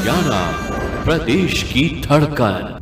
हरियाणा, प्रदेश की धड़कन।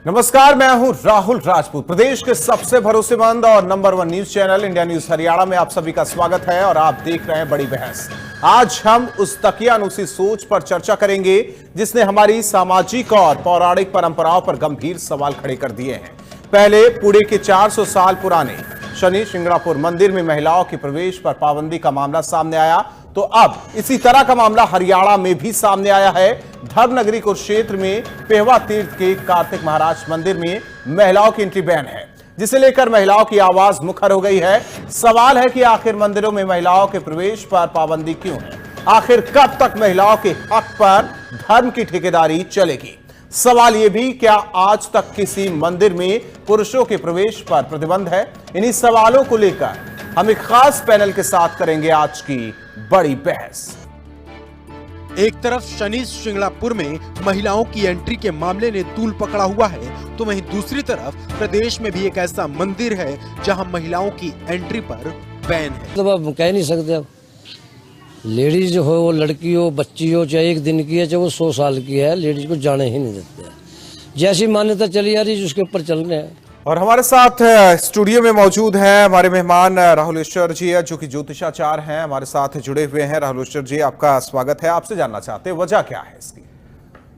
नमस्कार, मैं हूं राहुल राजपूत। प्रदेश के सबसे भरोसेमंद और number 1 news channel India news Haryana में आप सभी का स्वागत है और आप देख रहे हैं बड़ी बहस। आज हम उस तकियानुसी सोच पर चर्चा करेंगे जिसने हमारी सामाजिक और पौराणिक परंपराओं पर गंभीर सवाल खड़े कर दिए हैं। पहले पुणे के 400 साल पुराने शनि शिंगणापुर मंदिर में महिलाओं के प्रवेश पर पाबंदी का मामला सामने आया, तो अब इसी तरह का मामला हरियाणा में भी सामने आया है। धर्मनगरी कुरुक्षेत्र में पेहवा तीर्थ के कार्तिक महाराज मंदिर में महिलाओं की एंट्री बैन है, जिसे लेकर महिलाओं की आवाज मुखर हो गई है। सवाल है कि आखिर मंदिरों में महिलाओं के प्रवेश पर पाबंदी क्यों है? आखिर कब तक महिलाओं के हक पर धर्म की ठेकेदारी चलेगी? सवाल यह भी, क्या आज तक किसी मंदिर में पुरुषों के प्रवेश पर प्रतिबंध है? इन्हीं सवालों को लेकर हम एक खास पैनल के साथ करेंगे आज की बड़ी बहस। एक तरफ शनि शिंगणापुर में महिलाओं की एंट्री के मामले ने तूल पकड़ा हुआ है, तो वहीं दूसरी तरफ प्रदेश में भी एक ऐसा मंदिर है जहां महिलाओं की एंट्री पर बैन है। मतलब अब कह नहीं सकते, अब लेडीज हो, वो लड़की हो, बच्ची हो, चाहे एक दिन की है चाहे वो 100 साल की है, लेडीज को जाने ही नहीं देते। जैसी मान्यता चली आ रही है उसके ऊपर चल रहे हैं। और हमारे साथ स्टूडियो में मौजूद हैं हमारे मेहमान राहुलेश्वर जी है, जो कि ज्योतिषाचार्य हैं, हमारे साथ जुड़े हुए हैं। राहुलेश्वर जी, आपका स्वागत है। आपसे जानना चाहते हैं वजह क्या है इसकी?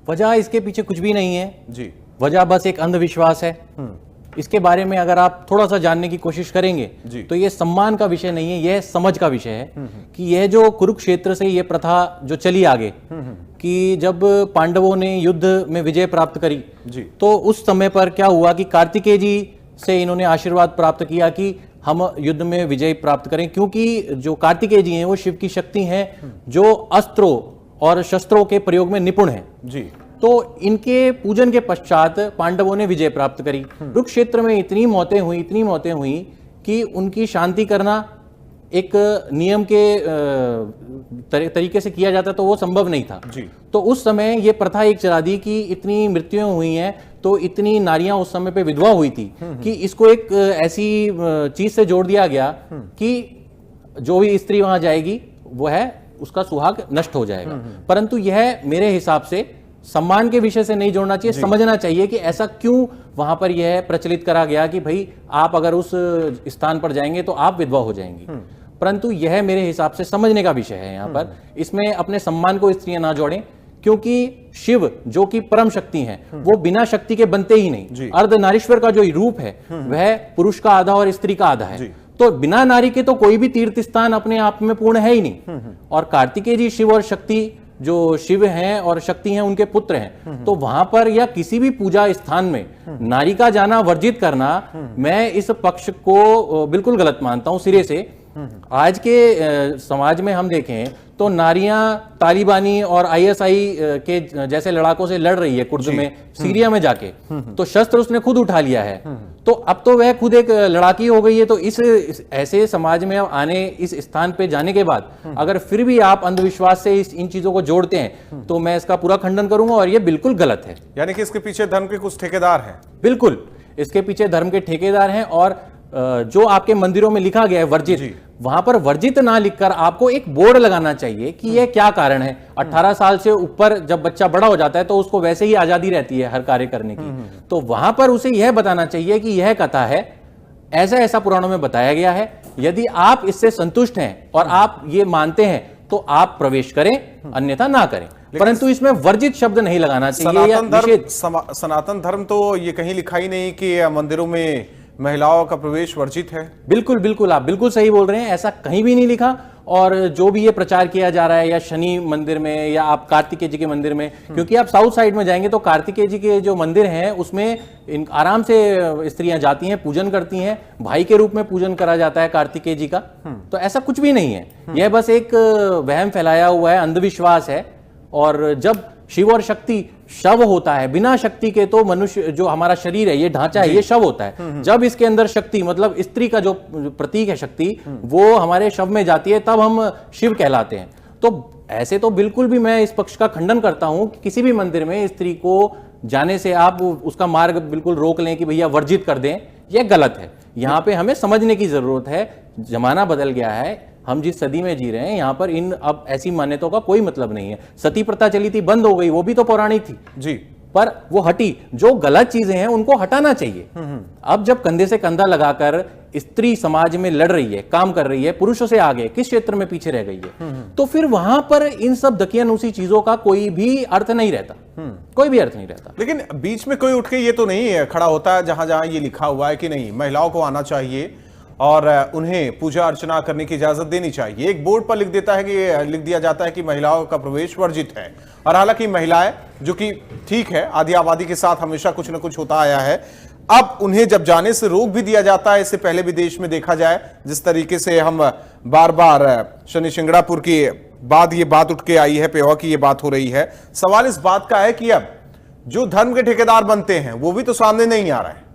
वजह इसके पीछे कुछ भी नहीं है जी, वजह बस एक अंधविश्वास है। इसके बारे में अगर आप थोड़ा सा जानने की कोशिश करेंगे तो ये सम्मान का विषय नहीं है, यह समझ का विषय है कि यह जो कुरुक्षेत्र से ये प्रथा जो चली आगे कि जब पांडवों ने युद्ध में विजय प्राप्त करी जी, तो उस समय पर क्या हुआ कि कार्तिकेय जी से इन्होंने आशीर्वाद प्राप्त किया कि हम युद्ध में विजय प्राप्त करें, क्योंकि जो कार्तिकेय जी हैं वो शिव की शक्ति हैं जो अस्त्रों और शस्त्रों के प्रयोग में निपुण हैं जी। तो इनके पूजन के पश्चात पांडवों ने विजय प्राप्त करी। कुरुक्षेत्र में इतनी मौतें हुई कि उनकी शांति करना एक नियम के तरीके से किया जाता तो वो संभव नहीं था जी। तो उस समय ये प्रथा एक चला दी कि इतनी मृत्युएं हुई हैं, तो इतनी नारियां उस समय पे विधवा हुई थी कि इसको एक ऐसी चीज से जोड़ दिया गया कि जो भी स्त्री वहां जाएगी वो है उसका सुहाग नष्ट हो जाएगा। परंतु यह मेरे हिसाब से सम्मान के विषय से नहीं जोड़ना चाहिए। समझना चाहिए कि ऐसा क्यों वहां पर यह प्रचलित करा गया कि भाई आप अगर उस स्थान पर जाएंगे तो आप विधवा हो जाएंगी। परंतु यह मेरे हिसाब से समझने का विषय है। यहाँ पर इसमें अपने सम्मान को स्त्रियां ना जोड़ें, क्योंकि शिव जो कि परम शक्ति हैं वो बिना शक्ति के बनते ही नहीं। अर्धनारीश्वर का जो रूप है वह पुरुष का आधा और स्त्री का आधा है, तो बिना नारी के तो कोई भी तीर्थ स्थान अपने आप में पूर्ण है ही नहीं। और कार्तिकेय जी शिव और शक्ति जो शिव हैं और शक्ति हैं उनके पुत्र हैं, तो वहां पर या किसी भी पूजा स्थान में नारी का जाना वर्जित करना, मैं इस पक्ष को बिल्कुल गलत मानता हूं सिरे से। आज के समाज में हम देखें तो नारियां तालिबानी और आईएसआई के जैसे लड़ाकों से लड़ रही है कुर्द में, सीरिया में जाके, तो शस्त्र उसने खुद उठा लिया है, तो अब तो वह खुद एक लड़ाकी हो गई है। तो इस ऐसे समाज में आने, इस स्थान पे जाने के बाद अगर फिर भी आप अंधविश्वास से इन चीजों को जोड़ते हैं तो मैं इसका पूरा खंडन करूंगा और ये बिल्कुल गलत है। यानी कि इसके पीछे धर्म के कुछ ठेकेदार हैं? बिल्कुल, इसके पीछे धर्म के ठेकेदार हैं। और जो आपके मंदिरों में लिखा गया है वर्जित, वहां पर वर्जित ना लिखकर आपको एक बोर्ड लगाना चाहिए कि यह क्या कारण है। 18 साल से ऊपर जब बच्चा बड़ा हो जाता है तो उसको वैसे ही आजादी रहती है हर कार्य करने की, तो वहां पर उसे यह बताना चाहिए कि यह कथा है, ऐसा ऐसा पुराणों में बताया गया है, यदि आप इससे संतुष्ट हैं और आप ये मानते हैं तो आप प्रवेश करें, अन्यथा ना करें। परंतु इसमें वर्जित शब्द नहीं लगाना चाहिए। सनातन धर्म तो ये कहीं लिखा ही नहीं कि मंदिरों में महिलाओं का प्रवेश वर्जित है। बिल्कुल बिल्कुल, आप बिल्कुल सही बोल रहे हैं, ऐसा कहीं भी नहीं लिखा। और जो भी ये प्रचार किया जा रहा है या शनि मंदिर में या आप कार्तिकेय जी के मंदिर में, क्योंकि आप साउथ साइड में जाएंगे तो कार्तिकेय जी के जो मंदिर हैं उसमें आराम से स्त्रियां जाती हैं, पूजन करती हैं, भाई के रूप में पूजन करा जाता है कार्तिकेय जी का। तो ऐसा कुछ भी नहीं है, यह बस एक वहम फैलाया हुआ है, अंधविश्वास है। और जब शिव और शक्ति शव होता है, बिना शक्ति के तो मनुष्य जो हमारा शरीर है, ये ढांचा है, ये शव होता है। जब इसके अंदर शक्ति मतलब स्त्री का जो प्रतीक है शक्ति, वो हमारे शव में जाती है, तब हम शिव कहलाते हैं। तो ऐसे तो बिल्कुल भी मैं इस पक्ष का खंडन करता हूं कि किसी भी मंदिर में स्त्री को जाने से आप उसका मार्ग बिल्कुल रोक लें कि भैया वर्जित कर दें, यह गलत है। यहाँ पे हमें समझने की जरूरत है, जमाना बदल गया है, हम जिस सदी में जी रहे हैं यहाँ पर इन अब ऐसी मान्यताओं का कोई मतलब नहीं है। सती प्रथा चली थी, बंद हो गई, वो भी तो पौराणिक थी जी, पर वो हटी। जो गलत चीजें हैं उनको हटाना चाहिए। अब जब कंधे से कंधा लगाकर स्त्री समाज में लड़ रही है, काम कर रही है, पुरुषों से आगे, किस क्षेत्र में पीछे रह गई है, तो फिर वहां पर इन सब दकियानूसी चीजों का कोई भी अर्थ नहीं रहता, कोई भी अर्थ नहीं रहता। लेकिन बीच में कोई उठ के ये तो नहीं खड़ा होता है जहां जहां ये लिखा हुआ है कि नहीं महिलाओं को आना चाहिए और उन्हें पूजा अर्चना करने की इजाजत देनी चाहिए। एक बोर्ड पर लिख दिया जाता है कि महिलाओं का प्रवेश वर्जित है। और हालांकि महिलाएं, जो कि ठीक है, आधी आबादी के साथ हमेशा कुछ न कुछ होता आया है, अब उन्हें जब जाने से रोक भी दिया जाता है। इससे पहले भी देश में देखा जाए जिस तरीके से हम बार बार शनि शिंगणापुर की बाद ये बात उठ के आई है, पेवा की ये बात हो रही है। सवाल इस बात का है कि अब जो धर्म के ठेकेदार बनते हैं वो भी तो सामने नहीं आ रहा है।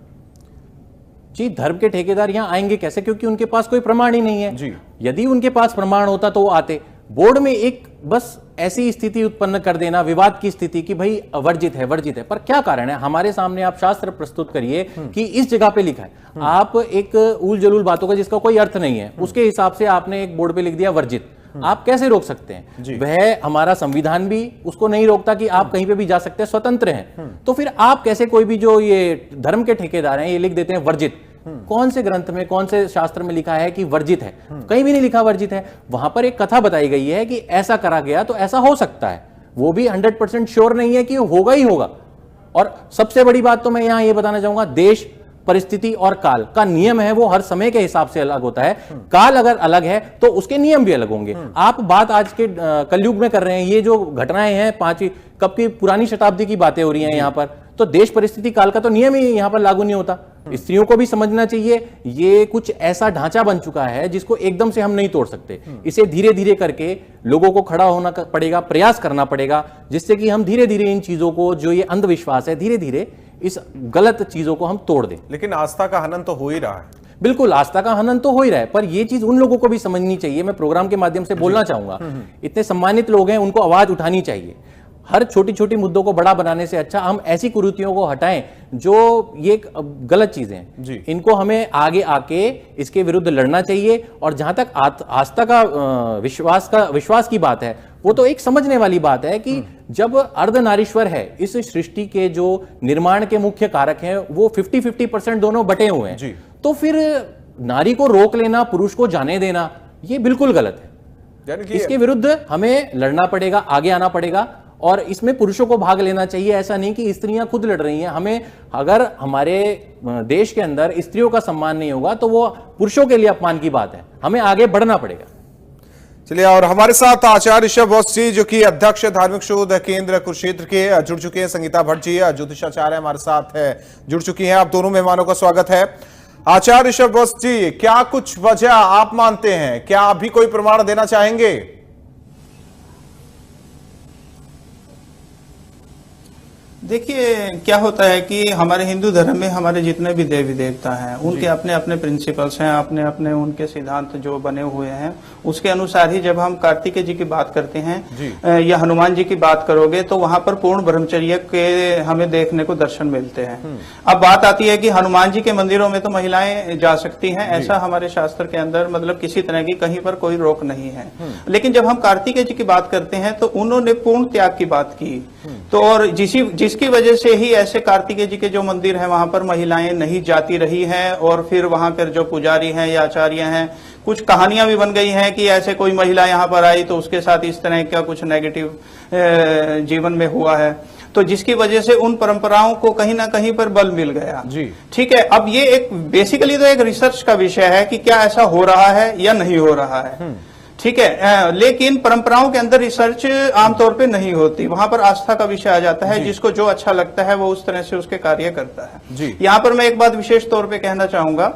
जी, धर्म के ठेकेदार यहां आएंगे कैसे, क्योंकि उनके पास कोई प्रमाण ही नहीं है जी। यदि उनके पास प्रमाण होता तो वो आते। बोर्ड में एक बस ऐसी स्थिति उत्पन्न कर देना, विवाद की स्थिति कि भाई वर्जित है, वर्जित है, पर क्या कारण है? हमारे सामने आप शास्त्र प्रस्तुत करिए कि इस जगह पे लिखा है। आप एक उल जलूल बातों का जिसका कोई अर्थ नहीं है उसके हिसाब से आपने एक बोर्ड पे लिख दिया वर्जित। आप कैसे रोक सकते हैं? वह हमारा संविधान भी उसको नहीं रोकता कि आप कहीं पे भी जा सकते हैं, स्वतंत्र हैं। तो फिर आप कैसे, कोई भी जो ये धर्म के ठेकेदार हैं ये लिख देते हैं वर्जित? कौन से ग्रंथ में, कौन से शास्त्र में लिखा है कि वर्जित है? कहीं भी नहीं लिखा वर्जित है। वहां पर एक कथा बताई गई है कि ऐसा करा गया तो ऐसा हो सकता है, वो भी 100% श्योर नहीं है कि होगा ही होगा। और सबसे बड़ी बात तो मैं यहां ये बताना चाहूंगा, देश, परिस्थिति और काल का नियम है वो हर समय के हिसाब से अलग होता है। काल अगर अलग है तो उसके नियम भी अलग होंगे। आप बात आज के कलयुग में कर रहे हैं, ये जो घटनाएं हैं 5वीं कब की पुरानी शताब्दी की बातें हो रही हैं यहाँ पर, तो देश परिस्थिति काल का तो नियम ही यहाँ पर लागू नहीं होता। स्त्रियों को भी समझना चाहिए ये कुछ ऐसा ढांचा बन चुका है जिसको एकदम से हम नहीं तोड़ सकते। इसे धीरे धीरे करके लोगों को खड़ा होना पड़ेगा, प्रयास करना पड़ेगा, जिससे कि हम धीरे धीरे इन चीजों को, जो ये अंधविश्वास है, धीरे धीरे इस गलत चीजों को हम तोड़ दें। लेकिन आस्था का हनन तो हो ही रहा है। बिल्कुल, आस्था का हनन तो हो ही रहा है, पर यह चीज उन लोगों को भी समझनी चाहिए। मैं प्रोग्राम के माध्यम से बोलना चाहूंगा, इतने सम्मानित लोग हैं, उनको आवाज उठानी चाहिए। हर छोटी छोटी मुद्दों को बड़ा बनाने से अच्छा हम ऐसी कुरीतियों को हटाएं जो ये गलत चीजें हैं, इनको हमें आगे आके इसके विरुद्ध लड़ना चाहिए। और जहां तक आस्था का विश्वास की बात है, वो तो एक समझने वाली बात है कि जब अर्धनारीश्वर है, इस सृष्टि के जो निर्माण के मुख्य कारक हैं वो 50-50% दोनों बटे हुए हैं, तो फिर नारी को रोक लेना, पुरुष को जाने देना, ये बिल्कुल गलत है। इसके विरुद्ध हमें लड़ना पड़ेगा, आगे आना पड़ेगा, और इसमें पुरुषों को भाग लेना चाहिए। ऐसा नहीं कि स्त्रियां खुद लड़ रही हैं। हमें, अगर हमारे देश के अंदर स्त्रियों का सम्मान नहीं होगा तो वो पुरुषों के लिए अपमान की बात है। हमें आगे बढ़ना पड़ेगा। चलिए, और हमारे साथ आचार्य ऋषभ बोस जी, जो कि अध्यक्ष धार्मिक शोध केंद्र कुरुक्षेत्र के, जुड़ चुके हैं। संगीता भट्ट जी ज्योतिषाचार्य हमारे साथ है, जुड़ चुकी हैं। आप दोनों मेहमानों का स्वागत है। आचार्य ऋषभ बोस जी, क्या कुछ वजह आप मानते हैं, क्या अभी कोई प्रमाण देना चाहेंगे? देखिए, क्या होता है कि हमारे हिंदू धर्म में हमारे जितने भी देवी देवता हैं उनके अपने अपने प्रिंसिपल्स हैं, अपने अपने उनके सिद्धांत जो बने हुए हैं। उसके अनुसार ही जब हम कार्तिकेय जी की बात करते हैं या हनुमान जी की बात करोगे तो वहां पर पूर्ण ब्रह्मचर्य के हमें देखने को दर्शन मिलते हैं। अब बात आती है कि हनुमान जी के मंदिरों में तो महिलाएं जा सकती हैं, ऐसा हमारे शास्त्र के अंदर मतलब किसी तरह की कहीं पर कोई रोक नहीं है। लेकिन जब हम कार्तिकेय जी की बात करते हैं तो उन्होंने पूर्ण त्याग की बात की, तो और जिसकी वजह से ही ऐसे कार्तिकेय जी के जो मंदिर हैं वहां पर महिलाएं नहीं जाती रही हैं। और फिर वहां पर जो पुजारी हैं या आचार्य हैं, कुछ कहानियां भी बन गई हैं कि ऐसे कोई महिला यहां पर आई तो उसके साथ इस तरह का कुछ नेगेटिव जीवन में हुआ है, तो जिसकी वजह से उन परंपराओं को कहीं ना कहीं पर बल मिल गया जी। ठीक है, अब ये एक बेसिकली तो एक रिसर्च का विषय है कि क्या ऐसा हो रहा है या नहीं हो रहा है। ठीक है, लेकिन परंपराओं के अंदर रिसर्च आमतौर पे नहीं होती, वहां पर आस्था का विषय आ जाता है। जिसको जो अच्छा लगता है वो उस तरह से उसके कार्य करता है। यहाँ पर मैं एक बात विशेष तौर पे कहना चाहूंगा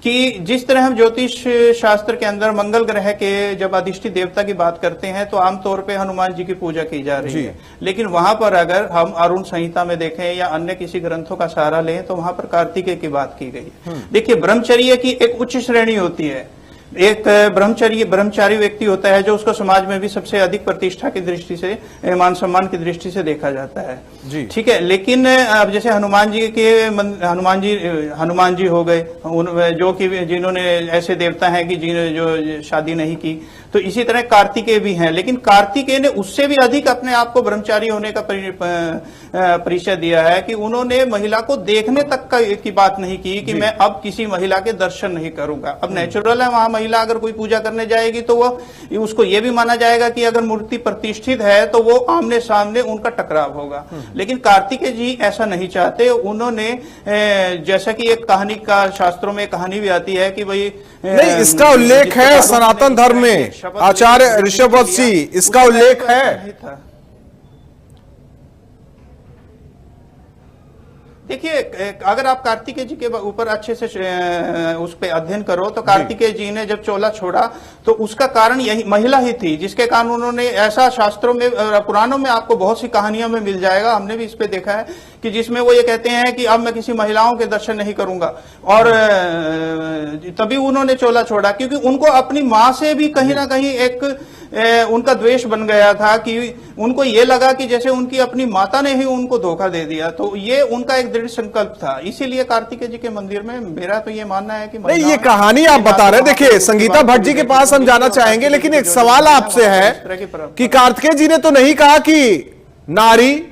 कि जिस तरह हम ज्योतिष शास्त्र के अंदर मंगल ग्रह के जब अधिष्ठित देवता की बात करते हैं तो आमतौर पे हनुमान जी की पूजा की जा रही है, लेकिन वहां पर अगर हम अरुण संहिता में देखें या अन्य किसी ग्रंथों का सहारा लें तो वहां पर कार्तिकेय की बात की गई है। देखिए, ब्रह्मचर्य की एक उच्च श्रेणी होती है एक ब्रह्मचारी व्यक्ति होता है जो उसको समाज में भी सबसे अधिक प्रतिष्ठा की दृष्टि से, मान सम्मान की दृष्टि से देखा जाता है जी। ठीक है। लेकिन अब जैसे हनुमान जी हो गए, जो कि जिन्होंने ऐसे देवता हैं कि जो शादी नहीं की, तो इसी तरह कार्तिकेय भी हैं। लेकिन कार्तिकेय ने उससे भी अधिक अपने आप को ब्रह्मचारी होने का परिचय दिया है कि उन्होंने महिला को देखने तक की बात नहीं की कि मैं अब किसी महिला के दर्शन नहीं करूंगा। अब नेचुरल है, वहां महिला अगर कोई पूजा करने जाएगी तो वह उसको यह भी माना जाएगा कि अगर मूर्ति प्रतिष्ठित है तो वो आमने सामने उनका टकराव होगा। लेकिन कार्तिकेय जी ऐसा नहीं चाहते। उन्होंने जैसा कि एक कहानी का, शास्त्रों में कहानी भी आती है कि भाई नहीं, इसका उल्लेख है सनातन धर्म में, आचार्य ऋषभवत जी, इसका उल्लेख है। देखिए, अगर आप कार्तिकेय जी के ऊपर अच्छे से उस पे अध्ययन करो तो कार्तिकेय जी ने जब चोला छोड़ा तो उसका कारण यही महिला ही थी, जिसके कारण उन्होंने, ऐसा शास्त्रों में, पुराणों में आपको बहुत सी कहानियों में मिल जाएगा, हमने भी इस पे देखा है कि जिसमें वो ये कहते हैं कि अब मैं किसी महिलाओं के दर्शन नहीं करूंगा। और तभी उन्होंने चोला छोड़ा क्योंकि उनको अपनी मां से भी कहीं ना कहीं एक उनका द्वेष बन गया था कि उनको ये लगा कि जैसे उनकी अपनी माता ने ही उनको धोखा दे दिया। तो ये उनका एक दृढ़ संकल्प था। इसीलिए कार्तिकेय जी के मंदिर में मेरा तो ये मानना है कि नहीं, ये कहानी आप बता रहे, देखिए संगीता भट्ट जी के पास हम जाना चाहेंगे, लेकिन एक सवाल आपसे है कि कार्तिकेय जी ने तो नहीं कहा कि नारी,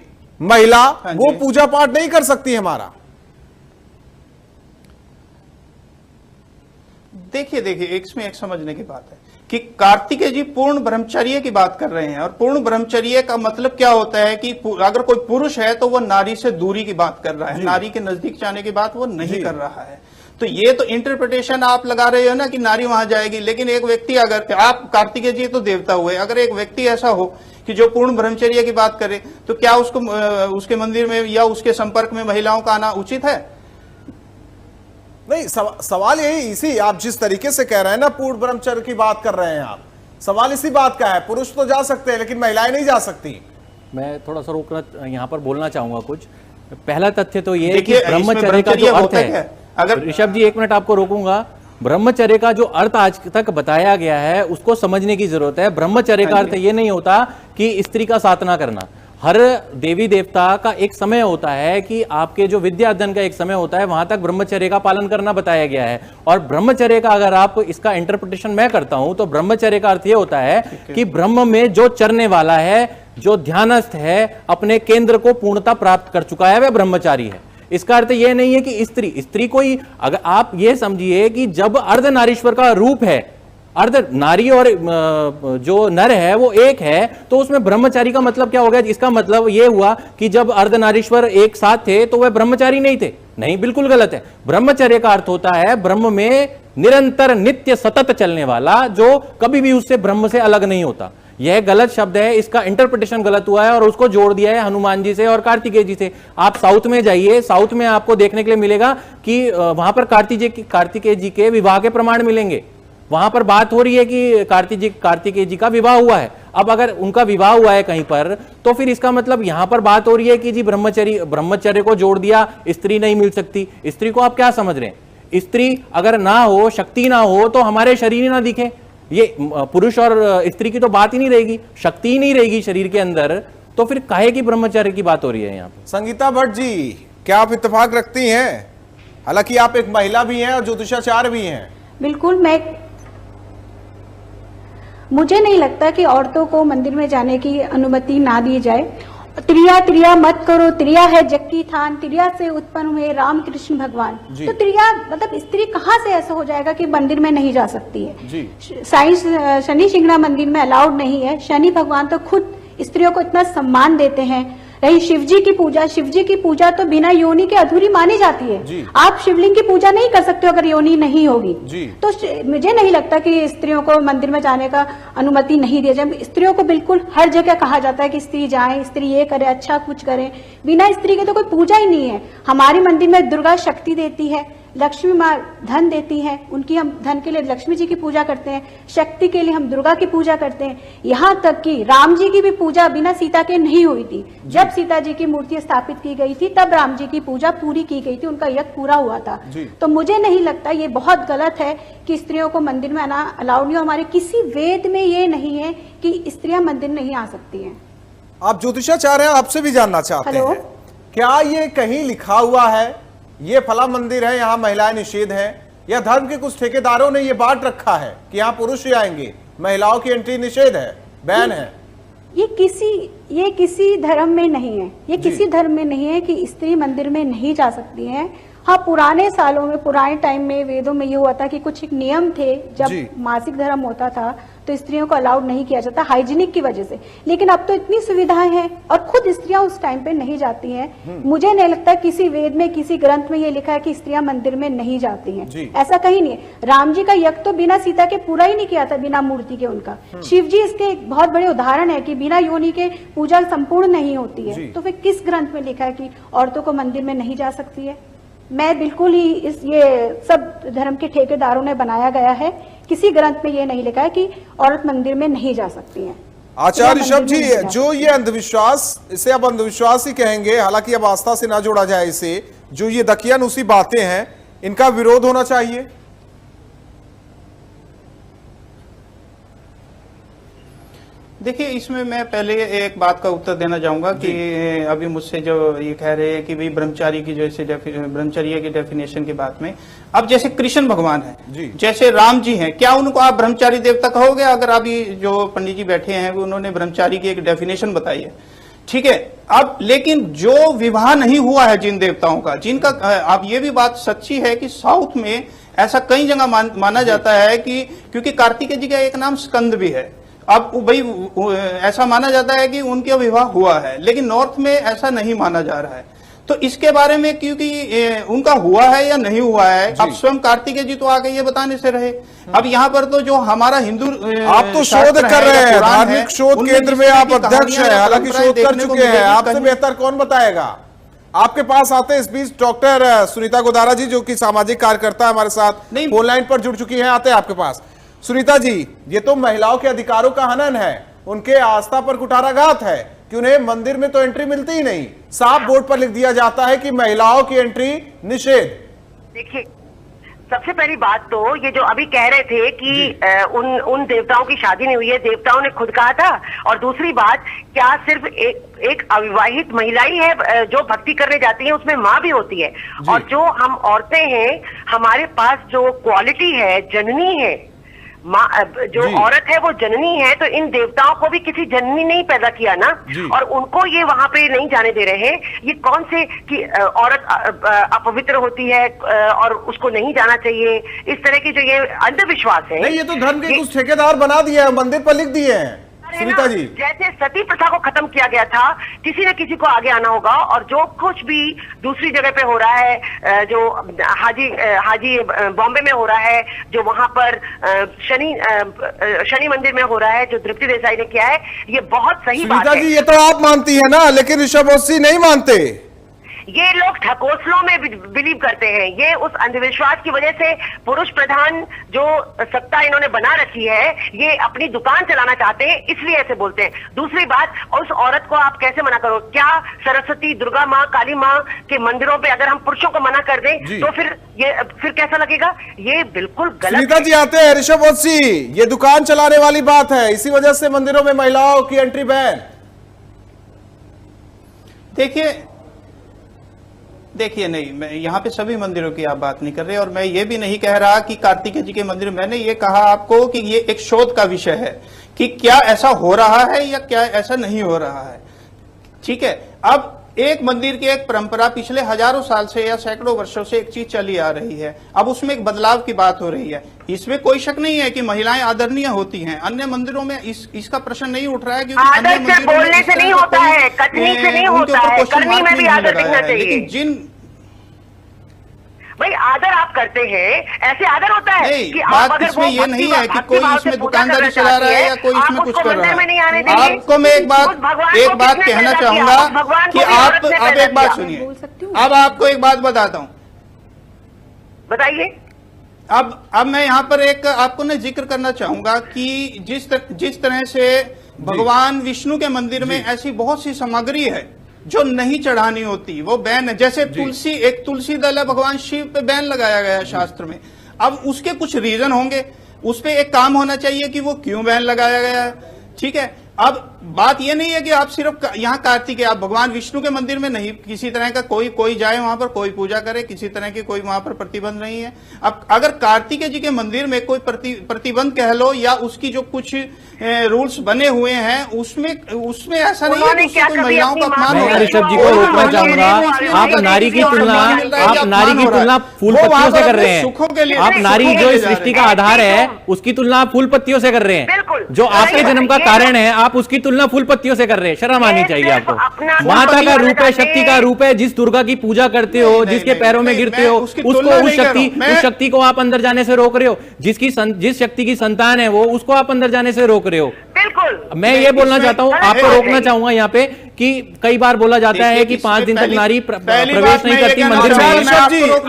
महिला वो पूजा पाठ नहीं कर सकती हमारा। देखिए इसमें एक समझने की बात है कि कार्तिकेय जी पूर्ण ब्रह्मचर्य की बात कर रहे हैं। और पूर्ण ब्रह्मचर्य का मतलब क्या होता है कि अगर कोई पुरुष है तो वो नारी से दूरी की बात कर रहा है, नारी के नजदीक जाने की बात वो नहीं कर रहा है। तो ये तो इंटरप्रिटेशन आप लगा रहे हो ना कि नारी वहां जाएगी। लेकिन एक व्यक्ति, अगर आप, कार्तिकेय जी तो देवता हुए, अगर एक व्यक्ति ऐसा हो कि जो पूर्ण ब्रह्मचर्य की बात करे तो क्या उसको उसके मंदिर में या उसके संपर्क में महिलाओं का आना उचित है? नहीं, सवाल यही, इसी आप जिस तरीके से कह रहे हैं ना, पूर्ण ब्रह्मचर्य की बात कर रहे हैं आप, सवाल इसी बात का है। पुरुष तो जा सकते हैं लेकिन महिलाएं नहीं जा सकती। मैं थोड़ा सा रोकना यहाँ पर बोलना चाहूंगा कुछ। पहला तथ्य तो ये कि ब्रह्मचर्य का जो अर्थ है, अगर ऋषभ जी 1 मिनट आपको रोकूंगा, ब्रह्मचर्य का जो अर्थ आज तक बताया गया है उसको समझने की जरूरत है। ब्रह्मचर्य का अर्थ ये नहीं होता कि स्त्री का साधना करना। हर देवी देवता का एक समय होता है कि आपके जो विद्या अध्ययन का एक समय होता है, वहां तक ब्रह्मचर्य का पालन करना बताया गया है। और ब्रह्मचर्य का अगर आप इसका इंटरप्रिटेशन मैं करता हूं तो ब्रह्मचर्य का अर्थ यह होता है कि ब्रह्म में जो चरने वाला है, जो ध्यानस्थ है, अपने केंद्र को पूर्णता प्राप्त कर चुका है, वह ब्रह्मचारी है। इसका अर्थ यह नहीं है कि स्त्री कोई, अगर आप ये समझिए कि जब अर्धनारीश्वर का रूप है, अर्ध नारी और जो नर है वो एक है, तो उसमें ब्रह्मचारी का मतलब क्या हो गया? इसका मतलब यह हुआ कि जब अर्धनारीश्वर एक साथ थे तो वह ब्रह्मचारी नहीं थे। नहीं, बिल्कुल गलत है। ब्रह्मचर्य का अर्थ होता है ब्रह्म में निरंतर नित्य सतत चलने वाला, जो कभी भी उससे ब्रह्म से अलग नहीं होता। यह गलत शब्द है, इसका इंटरप्रिटेशन गलत हुआ है और उसको जोड़ दिया है हनुमान जी से और कार्तिकेय जी से। आप साउथ में जाइए, साउथ में आपको देखने के लिए मिलेगा कि वहां पर कार्तिकेय जी के विवाह के प्रमाण मिलेंगे। वहां पर बात हो रही है कि कार्तिकेय जी का विवाह हुआ है। अब अगर उनका विवाह हुआ है कहीं पर, तो फिर इसका मतलब यहां पर बात हो रही है कि जी ब्रह्मचर्य को जोड़ दिया, स्त्री नहीं मिल सकती। स्त्री को आप क्या समझ रहे हैं? स्त्री अगर ना हो, शक्ति ना हो, तो हमारे शरीर ही ना दिखे। ये पुरुष और स्त्री की तो बात ही नहीं रहेगी, शक्ति ही नहीं रहेगी शरीर के अंदर, तो फिर काहे की ब्रह्मचर्य की बात हो रही है यहाँ पे? संगीता भट्ट जी, क्या आप इत्तेफाक रखती हैं? हालांकि आप एक महिला भी हैं और ज्योतिषाचार्य भी हैं। बिल्कुल, मुझे नहीं लगता कि औरतों को मंदिर में जाने की अनुमति ना दी जाए। त्रिया मत करो, त्रिया है जग की थान, त्रिया से उत्पन्न हुए राम कृष्ण भगवान। तो त्रिया मतलब स्त्री कहाँ से ऐसा हो जाएगा कि मंदिर में नहीं जा सकती है? शनि शिंगड़ा मंदिर में अलाउड नहीं है। शनि भगवान तो खुद स्त्रियों को इतना सम्मान देते हैं। रही शिव जी की पूजा तो बिना योनि के अधूरी मानी जाती है। आप शिवलिंग की पूजा नहीं कर सकते अगर योनि नहीं होगी। तो मुझे नहीं लगता कि स्त्रियों को मंदिर में जाने का अनुमति नहीं दिया जाए। स्त्रियों को बिल्कुल हर जगह कहा जाता है कि स्त्री जाए, स्त्री ये करे, अच्छा कुछ करे। बिना स्त्री के तो कोई पूजा ही नहीं है। हमारे मंदिर में दुर्गा शक्ति देती है, लक्ष्मी माँ धन देती हैं, उनकी हम धन के लिए लक्ष्मी जी की पूजा करते हैं, शक्ति के लिए हम दुर्गा की पूजा करते हैं। यहाँ तक कि राम जी की भी पूजा बिना सीता के नहीं हुई थी। जब सीता जी की मूर्ति स्थापित की गई थी तब राम जी की पूजा पूरी की गई थी, उनका यज्ञ पूरा हुआ था। तो मुझे नहीं लगता, ये बहुत गलत है कि स्त्रियों को मंदिर में आना अलाउड नहीं हो। हमारे किसी वेद में ये नहीं है कि स्त्रियां मंदिर नहीं आ सकती हैं। आप ज्योतिषाचार्य हैं, आपसे भी जानना चाहते हैं, क्या ये कहीं लिखा हुआ है ये फला मंदिर है यहाँ महिलाएं निषेध है, या धर्म के कुछ ठेकेदारों ने ये बांट रखा है कि यहाँ पुरुष ही आएंगे, महिलाओं की एंट्री निषेध है, बैन है? ये किसी धर्म में नहीं है, ये किसी धर्म में नहीं है कि स्त्री मंदिर में नहीं जा सकती हैं। हाँ, पुराने सालों में, पुराने टाइम में वेदों में ये हुआ था कि कुछ एक नियम थे, जब मासिक धर्म होता था तो स्त्रियों को अलाउड नहीं किया जाता हाइजीनिक की वजह से। लेकिन अब तो इतनी सुविधाएं हैं और खुद स्त्रियां उस टाइम पे नहीं जाती हैं। मुझे नहीं लगता किसी वेद में, किसी ग्रंथ में ये लिखा है कि स्त्रियां मंदिर में नहीं जाती हैं, ऐसा कहीं नहीं है। राम जी का यज्ञ तो बिना सीता के पूरा ही नहीं किया था, बिना मूर्ति के उनका। शिव जी इसके एक बहुत बड़े उदाहरण है कि बिना योनि के पूजा संपूर्ण नहीं होती है। तो फिर किस ग्रंथ में लिखा है कि औरतों को मंदिर में नहीं जा सकती है? मैं बिल्कुल ही ये सब धर्म के ठेकेदारों ने बनाया गया है, किसी ग्रंथ में ये नहीं लिखा है कि औरत मंदिर में नहीं जा सकती है। आचार्य ऋषभ जी, जो ये अंधविश्वास, इसे अब अंधविश्वास ही कहेंगे, हालांकि अब आस्था से ना जोड़ा जाए इसे, जो ये दकियानुसी बातें हैं, इनका विरोध होना चाहिए। देखिए, इसमें मैं पहले एक बात का उत्तर देना चाहूंगा कि अभी मुझसे जो ये कह रहे हैं कि भाई ब्रह्मचारी की जैसे ब्रह्मचर्य की डेफिनेशन की बात में, अब जैसे कृष्ण भगवान है, जैसे राम जी हैं, क्या उनको आप ब्रह्मचारी देवता कहोगे? अगर अभी जो पंडित जी बैठे हैं उन्होंने ब्रह्मचारी की एक डेफिनेशन बताई है, ठीक है। अब लेकिन जो विवाह नहीं हुआ है जिन देवताओं का, जिनका, अब ये भी बात सच्ची है कि साउथ में ऐसा कई जगह माना जाता है कि क्योंकि कार्तिकेय जी का एक नाम स्कंद भी है, अब भाई ऐसा माना जाता है कि उनका विवाह हुआ है, लेकिन नॉर्थ में ऐसा नहीं माना जा रहा है। तो इसके बारे में, क्योंकि उनका हुआ है या नहीं हुआ है, अब स्वयं कार्तिकेय जी तो आगे ये बताने से रहे। अब यहाँ पर तो जो हमारा हिंदू, आप तो शोध कर रहे हैं, धार्मिक शोध केंद्र में आप अध्यक्ष हैं, हालांकि शोध कर चुके हैं, आपसे बेहतर कौन बताएगा? आपके पास आते हैं इस बीच डॉक्टर सुनीता गोदारा जी, जो कि सामाजिक कार्यकर्ता हमारे साथ फोन लाइन पर जुड़ चुकी है, आते हैं आपके पास। सुनीता जी, ये तो महिलाओं के अधिकारों का हनन है, उनके आस्था पर कुठाराघात है कि उन्हें मंदिर में तो एंट्री मिलती ही नहीं। साफ बोर्ड पर लिख दिया जाता है कि महिलाओं की एंट्री निषेध। देखिए, सबसे पहली बात तो ये जो अभी कह रहे थे कि उन देवताओं की शादी नहीं हुई है, देवताओं ने खुद कहा था। और दूसरी बात, क्या सिर्फ एक अविवाहित महिला ही है जो भक्ति करने जाती है? उसमें माँ भी होती है। और जो हम औरतें हैं, हमारे पास जो क्वालिटी है, जननी है, जो औरत है वो जननी है, तो इन देवताओं को भी किसी जननी ने ही पैदा किया ना, और उनको ये वहां पे नहीं जाने दे रहे हैं। ये कौन से कि औरत अपवित्र होती है और उसको नहीं जाना चाहिए, इस तरह की जो ये अंधविश्वास है। नहीं, ये तो धर्म के कुछ ठेकेदार बना दिए हैं, मंदिर पर लिख दिए हैं। सुनीता जी, जैसे सती प्रथा को खत्म किया गया था, किसी न किसी को आगे आना होगा। और जो कुछ भी दूसरी जगह पे हो रहा है, जो हाजी बॉम्बे में हो रहा है, जो वहां पर शनि मंदिर में हो रहा है, जो तृप्ति देसाई ने किया है, ये बहुत सही बात है। सुनीता जी, ये तो आप मानती है ना, लेकिन ऋषभ ओसी नहीं मानते। ये लोग ठकोसलों में बिलीव करते हैं। ये उस अंधविश्वास की वजह से पुरुष प्रधान जो सत्ता इन्होंने बना रखी है, ये अपनी दुकान चलाना चाहते हैं, इसलिए ऐसे बोलते हैं। दूसरी बात, उस औरत को आप कैसे मना करो? क्या सरस्वती, दुर्गा माँ, काली माँ के मंदिरों पे अगर हम पुरुषों को मना कर दें तो फिर कैसा लगेगा? ये बिल्कुल गलत। सुनीता जी आते हैं। ऋषभ ओसी, ये दुकान चलाने वाली बात है, इसी वजह से मंदिरों में महिलाओं की एंट्री बैन। देखिए, नहीं, मैं यहाँ पे सभी मंदिरों की आप बात नहीं कर रहे, और मैं ये भी नहीं कह रहा कि कार्तिकेय जी के मंदिर, मैंने ये कहा आपको कि ये एक शोध का विषय है कि क्या ऐसा हो रहा है या क्या ऐसा नहीं हो रहा है, ठीक है। अब एक मंदिर की एक परंपरा पिछले हजारों साल से या सैकड़ों वर्षों से एक चीज चली आ रही है, अब उसमें एक बदलाव की बात हो रही है। इसमें कोई शक नहीं है कि महिलाएं आदरणीय होती हैं। अन्य मंदिरों में इसका प्रश्न नहीं उठ रहा है, क्योंकि अन्य मंदिरों बोलने से नहीं होता है, कथनी से नहीं होता है, करनी में भी आदर दिखना चाहिए। लेकिन जिन भाई आदर आप करते हैं, ऐसे आदर होता है नहीं, कि बात आप इसमें ये नहीं है कि कोई इसमें दुकानदारी चला रहा है या कोई इसमें कुछ कर रहा है। आपको मैं एक बात कहना चाहूंगा कि आप एक बात सुनिए। अब आपको एक बात बताता हूं, बताइए। अब मैं यहाँ पर एक आपको ना जिक्र करना चाहूंगा कि जिस तरह से भगवान विष्णु के मंदिर में ऐसी बहुत सी सामग्री है जो नहीं चढ़ानी होती, वो बैन है। जैसे एक तुलसी दल है, भगवान शिव पे बैन लगाया गया है शास्त्र में। अब उसके कुछ रीजन होंगे, उस पे एक काम होना चाहिए कि वो क्यों बैन लगाया गया है। ठीक है, अब बात ये नहीं है कि आप सिर्फ यहाँ कार्तिकेय, आप भगवान विष्णु के मंदिर में नहीं, किसी तरह का कोई जाए वहां पर, कोई पूजा करे, किसी तरह की कोई वहां पर प्रतिबंध नहीं है। अब अगर कार्तिकेय जी के मंदिर में कोई प्रतिबंध कह लो या उसकी जो कुछ रूल्स बने हुए हैं उसमें ऐसा नहीं है कि कोई महिलाओं का अपमान हो रहा है। ऋषभ जी को रोकना चाहूंगा, आप नारी की तुलना फूल पत्तियों से कर रहे हैं। आप नारी जो इस सृष्टि का आधार है उसकी तुलना आप फूल पत्तियों से कर रहे हैं। जो आपके जन्म का कारण है आप उसकी तुलना फूल पत्तियों से कर रहे हैं। शर्म आनी चाहिए आपको। माता का रूप है, शक्ति का रूप है। जिस दुर्गा की पूजा करते हो, जिसके पैरों में गिरते हो, उसको उस शक्ति को आप अंदर जाने से रोक रहे हो। जिस शक्ति की संतान है वो, उसको आप अंदर जाने से रोक रहे हो। बिल्कुल, मैं ये बोलना चाहता हूँ, आपको रोकना चाहूंगा यहाँ पे कि कई बार बोला जाता है कि 5 दिन तक नारी प्रवेश नहीं करती मंदिर में।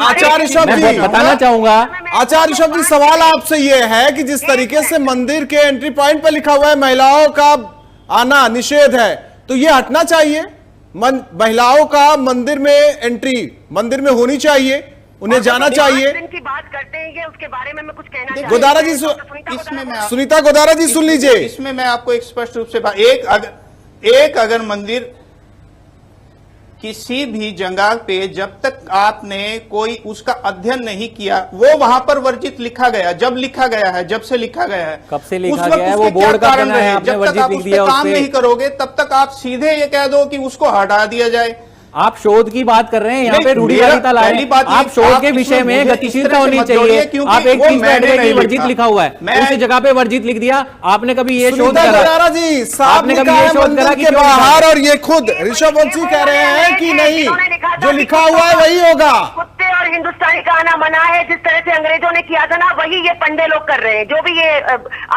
आचार्य ऋषभ जी बताना चाहूंगा, आचार्य ऋषभ जी, सवाल आपसे ये है कि जिस तरीके से मंदिर के एंट्री पॉइंट पर लिखा हुआ है महिलाओं का आना निषेध है, तो ये हटना चाहिए। महिलाओं का मंदिर में एंट्री मंदिर में होनी चाहिए, उन्हें जाना चाहिए। की बात करते हैं ये, उसके बारे में मैं कुछ कहना चाहती हूं। गोदारा जी, सुनीता गोदारा जी सुन लीजिए। इसमें मैं आपको एक स्पष्ट रूप से अगर मंदिर किसी भी जगह पे जब तक आपने कोई उसका अध्ययन नहीं किया, वो वहां पर वर्जित लिखा गया, जब लिखा गया है, जब से लिखा गया है, कब से लिखा गया है, वो बोर्ड का कारण है। जब तक आप उस पर काम नहीं करोगे तब तक आप सीधे ये कह दो कि उसको हटा दिया जाए। आप शोध की बात कर रहे हैं, यहाँ पे रूढ़िवादिता लाए। आप शोध के विषय में गतिशीलता होनी चाहिए। आप एक चीज बैठ गए कि वर्जित लिखा हुआ है, उसी जगह पे वर्जित लिख दिया। आपने कभी ये शोध करा? आपने कभी ये शोध करा कि बाहर, और ये खुद ऋषभ वंशी कह रहे हैं कि नहीं, जो लिखा हुआ है वही होगा। कुत्ते और हिंदुस्तानी का आना मना है। जिस तरह से अंग्रेजों ने किया था ना, वही ये पंडे लोग कर रहे हैं, जो भी ये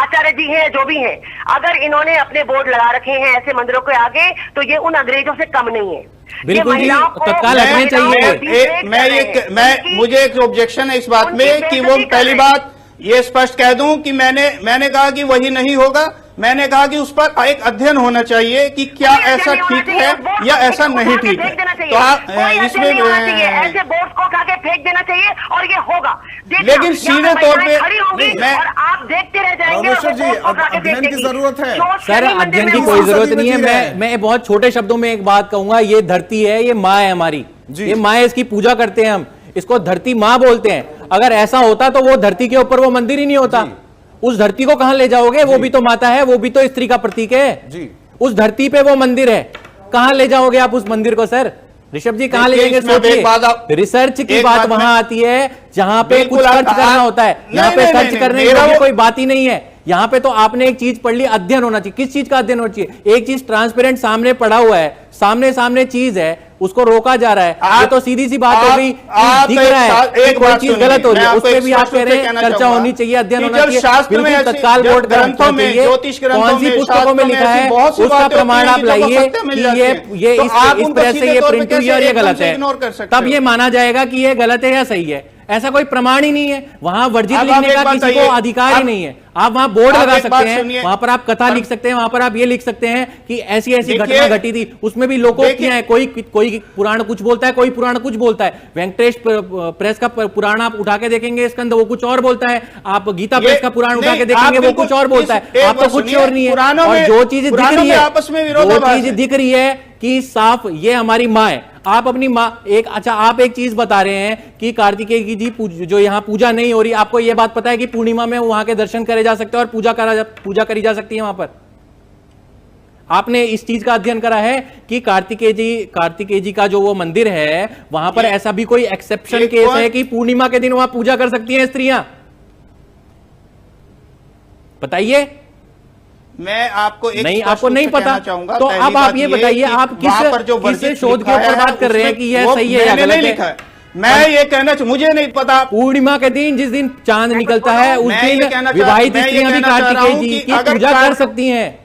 आचार्य जी हैं, जो भी हैं। अगर इन्होंने अपने बोर्ड लगा रखे हैं ऐसे मंदिरों के आगे, तो ये उन अंग्रेजों से कम नहीं है। बिल्कुल जी, तत्काल हटने चाहिए। मुझे एक ऑब्जेक्शन है इस बात में कि वो पहली बात ये स्पष्ट कह दूं कि मैंने कहा कि वही नहीं होगा। मैंने कहा कि उस पर एक अध्ययन होना चाहिए कि क्या ऐसा ठीक है या ऐसा नहीं ठीक है। तो आप इसमें ऐसे बोर्ड को उठा के फेंक देना चाहिए और ये होगा। लेकिन सीधे तौर पे और आप देखते रह जाएंगे। अध्ययन की जरूरत है सर, अध्ययन की कोई जरूरत नहीं है। मैं बहुत छोटे शब्दों में एक बात कहूंगा, ये धरती है, ये माँ है हमारी, ये माँ है, इसकी पूजा करते हैं हम, इसको धरती माँ बोलते हैं। अगर ऐसा होता तो वो धरती के ऊपर वो मंदिर ही नहीं होता। उस धरती को कहां ले जाओगे? वो भी तो माता है, वो भी तो स्त्री का प्रतीक है जी। उस धरती पे वो मंदिर है, कहां ले जाओगे आप उस मंदिर को? सर ऋषभ जी कहां ले जाएंगे? सोचिए, रिसर्च की बात वहां आती है जहां पे कुछ सर्च करना होता है। यहाँ पे सर्च करने की कोई बात ही नहीं है। यहाँ पे तो आपने एक चीज पढ़ ली, अध्ययन होना चाहिए। किस चीज का अध्ययन होना चाहिए? एक चीज ट्रांसपेरेंट सामने पड़ा हुआ है, सामने चीज है, उसको रोका जा रहा है। ये तो सीधी सी बात हो गई, दिख रहा है कोई चीज गलत हो रही है, उस पर भी आप कह रहे हैं चर्चा होनी चाहिए, अध्ययन होना चाहिए। तत्काल बोर्ड ग्रंथों में कौन सी पुस्तकों में लिखा है उसका प्रमाण आप लाइए कि ये इस तरह से ये प्रिंट हुई और ये गलत है, तब ये माना जाएगा कि ये गलत है या सही है। ऐसा कोई प्रमाण ही नहीं है। वहां वर्जित लिखने का किसी को अधिकार ही नहीं है। आप वहां बोर्ड लगा सकते हैं, वहां पर आप कथा लिख सकते हैं, वहां पर आप ये लिख सकते हैं कि ऐसी ऐसी घटना घटी थी। उसमें भी लोकोक्तियां हैं, कोई पुराण कुछ बोलता है, कोई पुराण कुछ बोलता है। वेंकटेश प्रेस का पुराण आप उठा के देखेंगे इसके अंदर वो कुछ और बोलता है, आप गीता प्रेस का पुराण उठा के देखेंगे वो कुछ और बोलता है, आप तो कुछ और नहीं है। और जो चीज दिख रही है, वो चीज दिख रही है कि साफ ये हमारी माँ है। आप अपनी माँ आप एक चीज बता रहे हैं कि कार्तिकेय की जी जो यहाँ पूजा नहीं हो रही, आपको यह बात पता है कि पूर्णिमा में वहां के दर्शन करे जा सकते हैं और पूजा करी जा सकती है वहां पर? आपने इस चीज का अध्ययन करा है कि कार्तिकेय जी का जो वो मंदिर है वहां पर ऐसा भी कोई एक्सेप्शन केस है कि पूर्णिमा के दिन वहां पूजा कर सकती हैं स्त्रियां? बताइए। मैं आपको नहीं, आपको नहीं पता तो अब आप ये बताइए, आप किस शोध के ऊपर बात कर रहे हैं कि यह सही है या गलत है? मैं ये कहना मुझे नहीं पता। पूर्णिमा के दिन जिस दिन चांद निकलता है उस दिन विवाहित स्त्रियां भी कार्तिकेय जी की पूजा कर सकती हैं।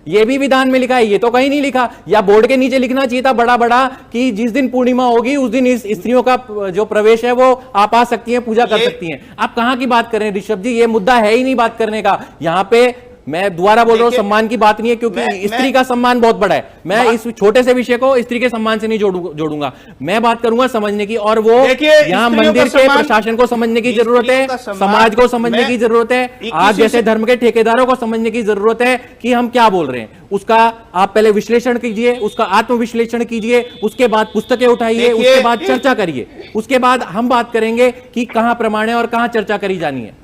ये भी विधान में लिखा है, ये तो कहीं नहीं लिखा। या बोर्ड के नीचे लिखना चाहिए था बड़ा बड़ा कि जिस दिन पूर्णिमा होगी उस दिन इस स्त्रियों का जो प्रवेश है वो आप आ सकती हैं, पूजा कर सकती हैं। आप कहां की बात कर रहे हैं ऋषभ जी? ये मुद्दा है ही नहीं बात करने का। यहां पे मैं दोबारा बोल रहा हूं, सम्मान की बात नहीं है, क्योंकि स्त्री का सम्मान बहुत बड़ा है। मैं इस छोटे से विषय को स्त्री के सम्मान से नहीं जोड़ूंगा। मैं बात करूंगा समझने की, और वो यहाँ मंदिर के प्रशासन को समझने की जरूरत है, समाज को समझने की जरूरत है, आप जैसे धर्म के ठेकेदारों को समझने की जरूरत है कि हम क्या बोल रहे हैं। उसका आप पहले विश्लेषण कीजिए, उसका आत्मविश्लेषण कीजिए, उसके बाद पुस्तकें उठाइए, उसके बाद चर्चा करिए, उसके बाद हम बात करेंगे कि कहां प्रमाण है और कहां चर्चा करी जानी है।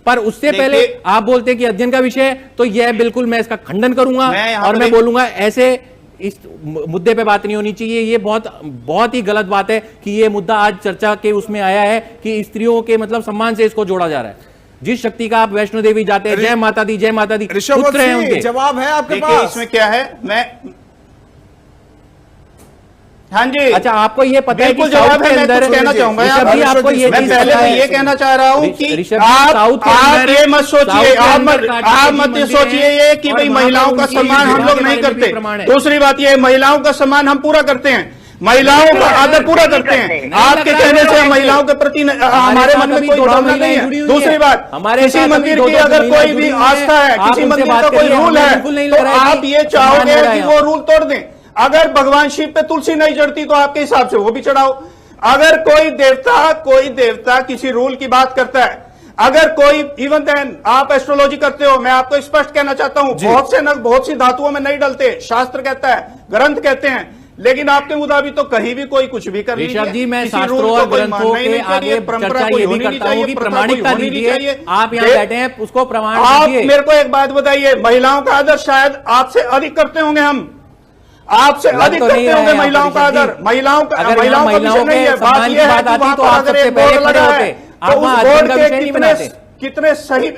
पर उससे पहले आप बोलते हैं कि अध्ययन का विषय, तो यह बिल्कुल मैं इसका खंडन करूंगा और मैं बोलूंगा ऐसे इस मुद्दे पे बात नहीं होनी चाहिए। ये बहुत ही गलत बात है कि ये मुद्दा आज चर्चा के उसमें आया है कि स्त्रियों के मतलब सम्मान से इसको जोड़ा जा रहा है। जिस शक्ति का आप वैष्णो देवी जाते हैं, जय माता दी पुत्र हैं उनके। जवाब है आपके पास? इसमें क्या है? मैं हाँ जी, अच्छा आपको ये पता है कि जवाब है, मैं कुछ कहना चाहूंगा आपको ये मैं पहले भी ये कहना चाह रहा हूँ कि आप ये मत सोचिए, आप मत सोचिए ये कि भाई महिलाओं का सम्मान हम लोग नहीं करते। दूसरी बात ये, महिलाओं का सम्मान हम पूरा करते हैं, महिलाओं का आदर पूरा करते हैं। आपके कहने से महिलाओं के प्रति हमारे मन में कोई भावना नहीं है। दूसरी बात, किसी मंदिर की अगर कोई भी आस्था है, किसी मंदिर का कोई रूल है, तो आप ये चाहोगे कि वो रूल तोड़ दें। अगर भगवान शिव पे तुलसी नहीं चढ़ती तो आपके हिसाब से वो भी चढ़ाओ। अगर कोई देवता किसी रूल की बात करता है, अगर कोई इवन देन आप एस्ट्रोलॉजी करते हो, मैं आपको स्पष्ट कहना चाहता हूं, बहुत सी धातुओं में नहीं डलते, शास्त्र कहता है, ग्रंथ कहते हैं, लेकिन आपके मुताबिक तो कहीं भी कोई कुछ भी कर लीजिए। ऋषभ जी, मैं शास्त्रों और ग्रंथों के आगे चर्चा ये भी करता हूं कि प्रामाणिकता दीजिए। आप यहाँ बैठे हैं, उसको प्रमाण दीजिए। आप मेरे को एक बात बताइए, महिलाओं का आदर शायद आपसे अधिक करते होंगे, हम आपसे अधिक करते होंगे महिलाओं का आदर। महिलाओं का विषय नहीं है, बात यह है कि वहां पर अगर एक बोर्ड लगा है तो उस बोर्ड के कितने सही।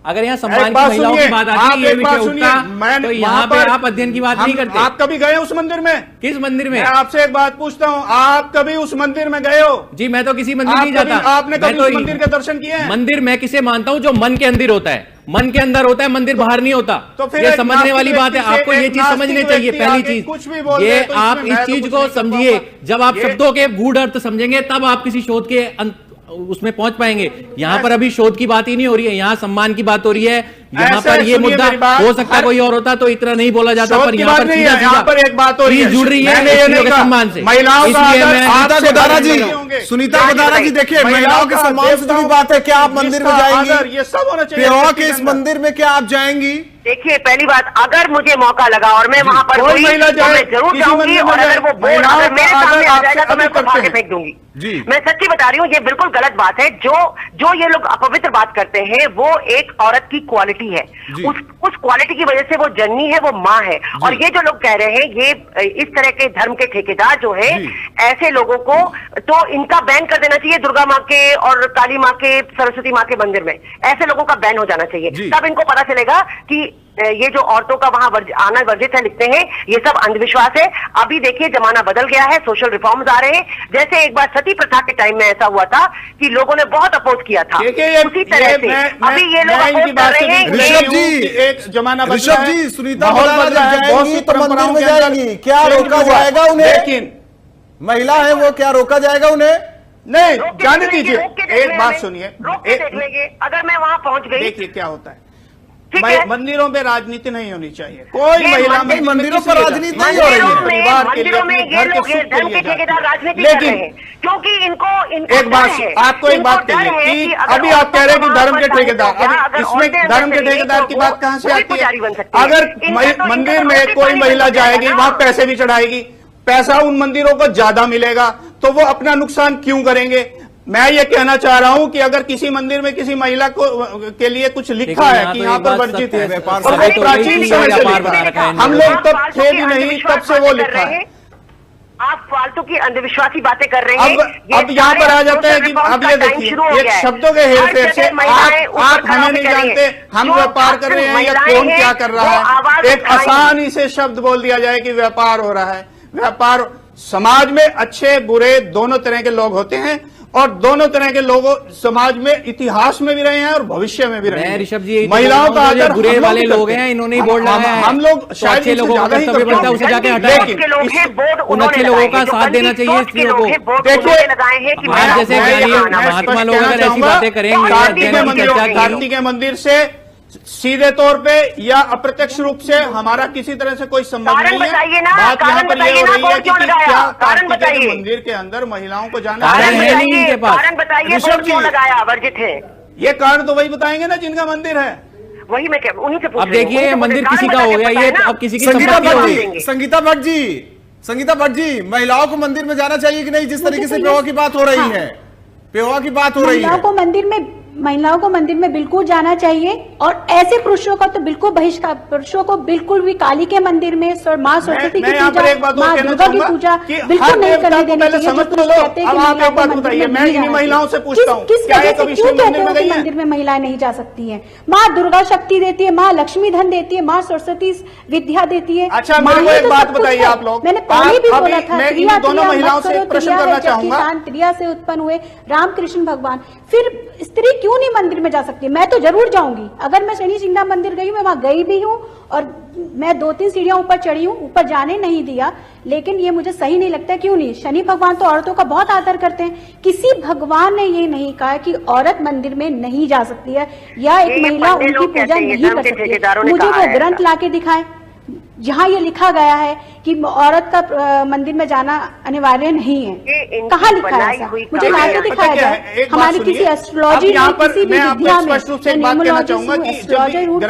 अगर यहाँ सम्मान की महिलाओं की बात आती है, ये विषय उठता, तो यहाँ पे आप अध्ययन की बात नहीं करते। आप कभी गए उस मंदिर में? किस मंदिर में? मैं आपसे एक बात पूछता हूँ, आप कभी उस मंदिर में गए हो? जी, मैं तो किसी मंदिर नहीं जाता। आपने कभी उस मंदिर के दर्शन किए हैं? मंदिर मैं किसे मानता हूँ? जो मन के अंदर होता है, मन के अंदर होता है, मंदिर बाहर नहीं होता। तो फिर ये समझने वाली बात है, आपको ये चीज समझने चाहिए। पहली चीज ये, आप इस चीज को समझिए। जब आप शब्दों के गूढ़ अर्थ समझेंगे तब आप किसी शोध के उसमें पहुंच पाएंगे। यहाँ पर अभी शोध की बात ही नहीं हो रही है, यहाँ सम्मान की बात हो रही है। यहाँ पर ये मुद्दा हो सकता है कोई और होता तो इतना नहीं बोला जाता, पर यहाँ पर सीधा एक बात हो रही है, जुड़ रही है सम्मान से। महिलाओं का सुनीता गोदारा जी, देखिए महिलाओं के सम्मान से जुड़ी बात है। क्या आप मंदिर में जाएंगी? ये सब होना चाहिए के इस मंदिर में, क्या आप जाएंगी? देखिए, पहली बात, अगर मुझे मौका लगा और मैं वहां पर हुई, तो मैं जरूर जाऊंगी, और अगर वो बोर्ड अगर मेरे सामने आ जाएगा तो मैं उसको उठा के फेंक दूंगी। मैं सच्ची बता रही हूँ, ये बिल्कुल गलत बात है। जो ये लोग अपवित्र बात करते हैं, वो एक औरत की क्वालिटी है, उस क्वालिटी की वजह से वो जननी है, वो माँ है। और ये जो लोग कह रहे हैं, ये इस तरह के धर्म के ठेकेदार जो है, ऐसे लोगों को तो इनका बैन कर देना चाहिए दुर्गा माँ के और काली माँ के, सरस्वती माँ के मंदिर में। ऐसे लोगों का बैन हो जाना चाहिए। तब इनको पता चलेगा कि ये जो औरतों का वहां आना वर्जित है लिखते हैं, ये सब अंधविश्वास है। अभी देखिए, जमाना बदल गया है, सोशल रिफॉर्म्स आ रहे हैं। जैसे एक बार सती प्रथा के टाइम में ऐसा हुआ था कि लोगों ने बहुत अपोज किया था, उसी तरह से अभी ये लोग अपोज कर रहे हैं। ऋषभ जी, एक जमाना ऋषभ जी, सुनीता जाएंगी तो मंदिर में जाएंगी, क्या रोका जाएगा उन्हें? लेकिन महिला है वो, क्या रोका जाएगा उन्हें? नहीं, जाने दीजिए। एक बात सुनिए, देख लेंगे अगर मैं वहां पहुंच गई। देखिए क्या होता है, मंदिरों में राजनीति नहीं होनी चाहिए। कोई महिला मंदिरों पर राजनीति नहीं हो रही है, परिवार के लिए, घर के सुख के लिए। लेकिन क्योंकि इनको एक बात, आपको एक बात कहिए कि अभी आप कह रहे हैं कि धर्म के ठेकेदार, अब इसमें धर्म के ठेकेदार की बात कहां से आती है? अगर मंदिर में कोई महिला जाएगी, वहां पैसे भी चढ़ाएगी, पैसा उन मंदिरों को ज्यादा मिलेगा, तो वो अपना नुकसान क्यों करेंगे? मैं ये कहना चाह रहा हूं कि अगर किसी मंदिर में किसी महिला के लिए कुछ लिखा है कि यहाँ पर वर्जित है, और वो प्राचीन समय से लिखा है, हम लोग तब थे भी नहीं, तब से वो लिखा है। आप फालतू की अंधविश्वासी बातें कर रहे हैं। अब यहाँ पर आ जाता है कि अब ये देखिए, एक शब्दों के हेरफेर से आप हमें नहीं जानते, हम व्यापार कर रहे हैं या कौन क्या कर रहा है। एक आसानी से शब्द बोल दिया जाए कि व्यापार हो रहा है। व्यापार, समाज में अच्छे बुरे दोनों तरह के लोग होते हैं, और दोनों तरह के लोगों समाज में इतिहास में भी रहे हैं और भविष्य में भी रहे हैं। ऋषभ जी, महिलाओं का आदर बुरे वाले लोग हैं, इन्होंने ही बोर्ड लगाया है। हम लोग शायद अच्छे लोगों का कर्तव्य बनता है उसे जाके हटाएं। उन अच्छे लोगों का साथ देना चाहिए स्त्रियों को। देखिए, आज जैसे महात्मा लोग अगर ऐसी बातें करेंगे, कार्तिक के मंदिर से सीधे तौर पे या अप्रत्यक्ष रूप से हमारा किसी तरह से कोई संबंध नहीं है। बात यहाँ पर ये हो रही है कि क्या कार्तिक के मंदिर के अंदर महिलाओं को जाना है नहीं इनके पास। कारण बताइए, बोर्ड क्यों लगाया, वर्जित है? ये कारण तो वही बताएंगे ना जिनका मंदिर है। वही मैं उन्हीं से पूछ अब देखिए मंदिर किसी का हो गया, ये अब किसी की संगीता संपत्ति हो भट्ट गई। जी, संगीता भट्ट जी, महिलाओं को मंदिर में जाना चाहिए कि नहीं? जिस तरीके से पेवा की बात हो रही है, पेवा की बात हो रही है, महिलाओं को मंदिर में बिल्कुल जाना चाहिए और ऐसे पुरुषों का तो बिल्कुल बहिष्कार, पुरुषों को बिल्कुल भी काली के मंदिर में माँ सरस्वती की पूजा, माँ दुर्गा की पूजा बिल्कुल नहीं करने देनी चाहिए। जो पुरुष कहते हैं कि महिलाओं को मंदिर में नहीं जाना महिलाओं से पूछता हूँ, किस वजह से क्यों कहते हो कि मंदिर में महिलाएं नहीं जा सकती हैं? माँ दुर्गा शक्ति देती है, माँ लक्ष्मी धन देती है, माँ सरस्वती विद्या देती है। अच्छा, मेरे को एक बात बताइए आप लोग, मैंने पहले भी बोला था, मैं इन दोनों महिलाओं से एक प्रश्न करना चाहूंगा। त्रिया से उत्पन्न हुए रामकृष्ण भगवान, फिर स्त्री क्यों नहीं मंदिर में जा सकती? मैं तो जरूर जाऊंगी। अगर मैं शनि सिंगनाथ मंदिर गई, मैं वहां गई भी हूँ और मैं 2-3 सीढ़ियां ऊपर चढ़ी हूँ, ऊपर जाने नहीं दिया, लेकिन ये मुझे सही नहीं लगता। क्यों नहीं? शनि भगवान तो औरतों का बहुत आदर करते हैं। किसी भगवान ने ये नहीं कहा कि औरत मंदिर में नहीं जा सकती है या एक महिला उनकी पूजा नहीं कर सकती है। मुझे वो ग्रंथ लाके दिखाएं जहाँ ये लिखा गया है कि औरत का मंदिर में जाना अनिवार्य नहीं है। कहाँ लिखा है ऐसा? मुझे लाके दिखाया जाए। हमारी किसी एस्ट्रोलॉजी में, किसी भी विद्या में, एस्ट्रोलॉजर रूप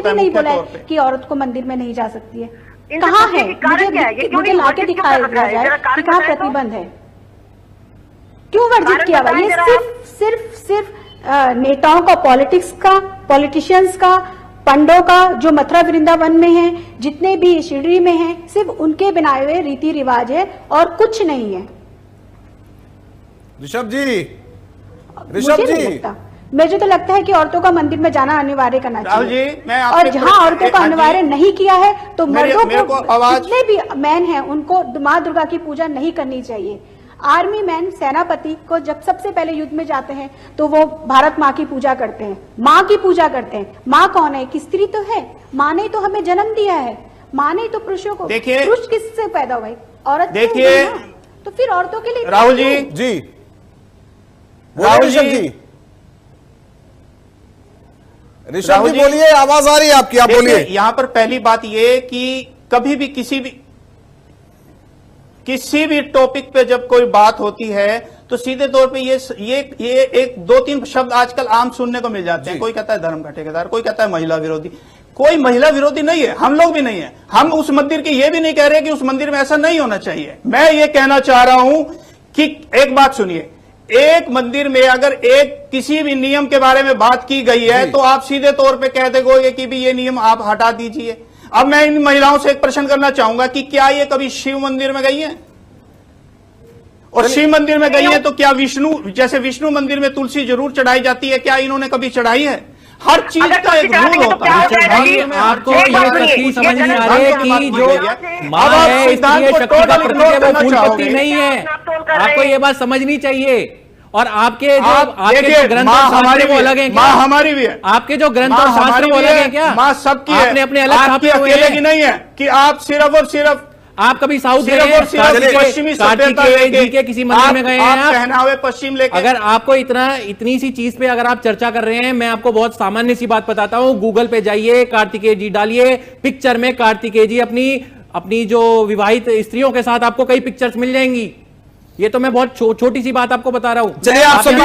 नहीं बोला है कि औरत को मंदिर में नहीं जा सकती है। कहाँ है? मुझे लाके दिखाया जाए कि कहाँ प्रतिबंध है, क्यों वर्जित किया हुआ? ये सिर्फ नेताओं का, पॉलिटिशियंस का, पंडों का, जो मथुरा वृंदावन में हैं, जितने भी शिरडी में हैं, सिर्फ उनके बनाए हुए रीति रिवाज है और कुछ नहीं है। ऋषभ जी, मुझे तो लगता है कि औरतों का मंदिर में जाना अनिवार्य करना चाहिए। और जहां औरतों का अनिवार्य नहीं किया है तो मर्दों को, जितने भी मैन हैं, उनको माँ दुर्गा की पूजा नहीं करनी चाहिए। आर्मी मैन, सेनापति को जब सबसे पहले युद्ध में जाते हैं तो वो भारत माँ की पूजा करते हैं, माँ की पूजा करते हैं। माँ कौन है? कि स्त्री तो है। माँ ने तो हमें जन्म दिया है, माँ ने तो पुरुषों को। पुरुष किससे पैदा हुए? औरत। देखिए, तो फिर औरतों के लिए राहुल जी ऋषभ जी बोलिए, आवाज आ रही है आपकी, आप बोलिए। यहाँ पर पहली बात ये कि कभी भी किसी भी टॉपिक पे जब कोई बात होती है तो सीधे तौर पे ये एक 2-3 शब्द आजकल आम सुनने को मिल जाते हैं। कोई कहता है धर्म का ठेकेदार, कोई कहता है महिला विरोधी। कोई महिला विरोधी नहीं है, हम लोग भी नहीं है। हम उस मंदिर के ये भी नहीं कह रहे कि उस मंदिर में ऐसा नहीं होना चाहिए। मैं ये कहना चाह रहा हूं कि एक बात सुनिए, एक मंदिर में अगर किसी भी नियम के बारे में बात की गई है तो आप सीधे तौर पे कह दोगे कि भी ये नियम आप हटा दीजिए। अब मैं इन महिलाओं से एक प्रश्न करना चाहूंगा कि क्या ये कभी शिव मंदिर में गई है? और शिव मंदिर में गई है तो क्या विष्णु मंदिर में तुलसी जरूर चढ़ाई जाती है, क्या इन्होंने कभी चढ़ाई है? हर चीज का एक रूल होता है। आपको ये तस्वीर समझ नहीं आ रही है कि जो माँ है, स्त्री है, शक्ति का प्रतीक है, वो फूल पत्ती नहीं है। आपको ये बात समझनी चाहिए। और आपके जो ग्रंथ और शास्त्र वो अलग हैं क्या? माँ हमारी भी है। आपके जो ग्रंथ और शास्त्र वो अलग हैं क्या? माँ सबकी है। आपने अपने अलग छापे हुए हैं। अकेले की नहीं है कि आप सिर्फ और सिर्फ आप कभी साउथ गए हैं? पश्चिमी सभ्यता जी के किसी मंदिर में गए हैं? आप पहनावे पश्चिम लेके। अगर आपको इतनी सी चीज पे अगर आप चर्चा कर रहे हैं, मैं आपको बहुत सामान्य सी बात बताता हूं। गूगल पे जाइए, कार्तिकेय जी डालिए, पिक्चर में कार्तिकेय जी अपनी जो विवाहित स्त्रियों के साथ आपको कई पिक्चर्स मिल जाएंगी। ये तो मैं बहुत छोटी सी बात आपको बता रहा हूं। चलिए, आप सभी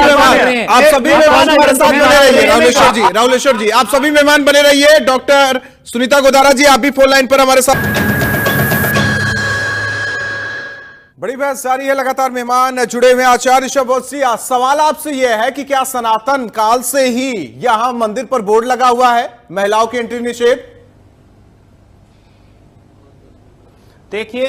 मेहमान हमारे साथ बने रहिए। राहुलेश्वर जी, आप सभी मेहमान बने रहिए। डॉक्टर सुनीता गोदारा जी, आप भी फोन लाइन पर हमारे साथ। बड़ी बहस जारी है, लगातार मेहमान जुड़े हुए। आचार्य ऋषभ वत्सी, सवाल आपसे यह है कि क्या सनातन काल से ही यहां मंदिर पर बोर्ड लगा हुआ है महिलाओं की एंट्री निषेध? देखिए,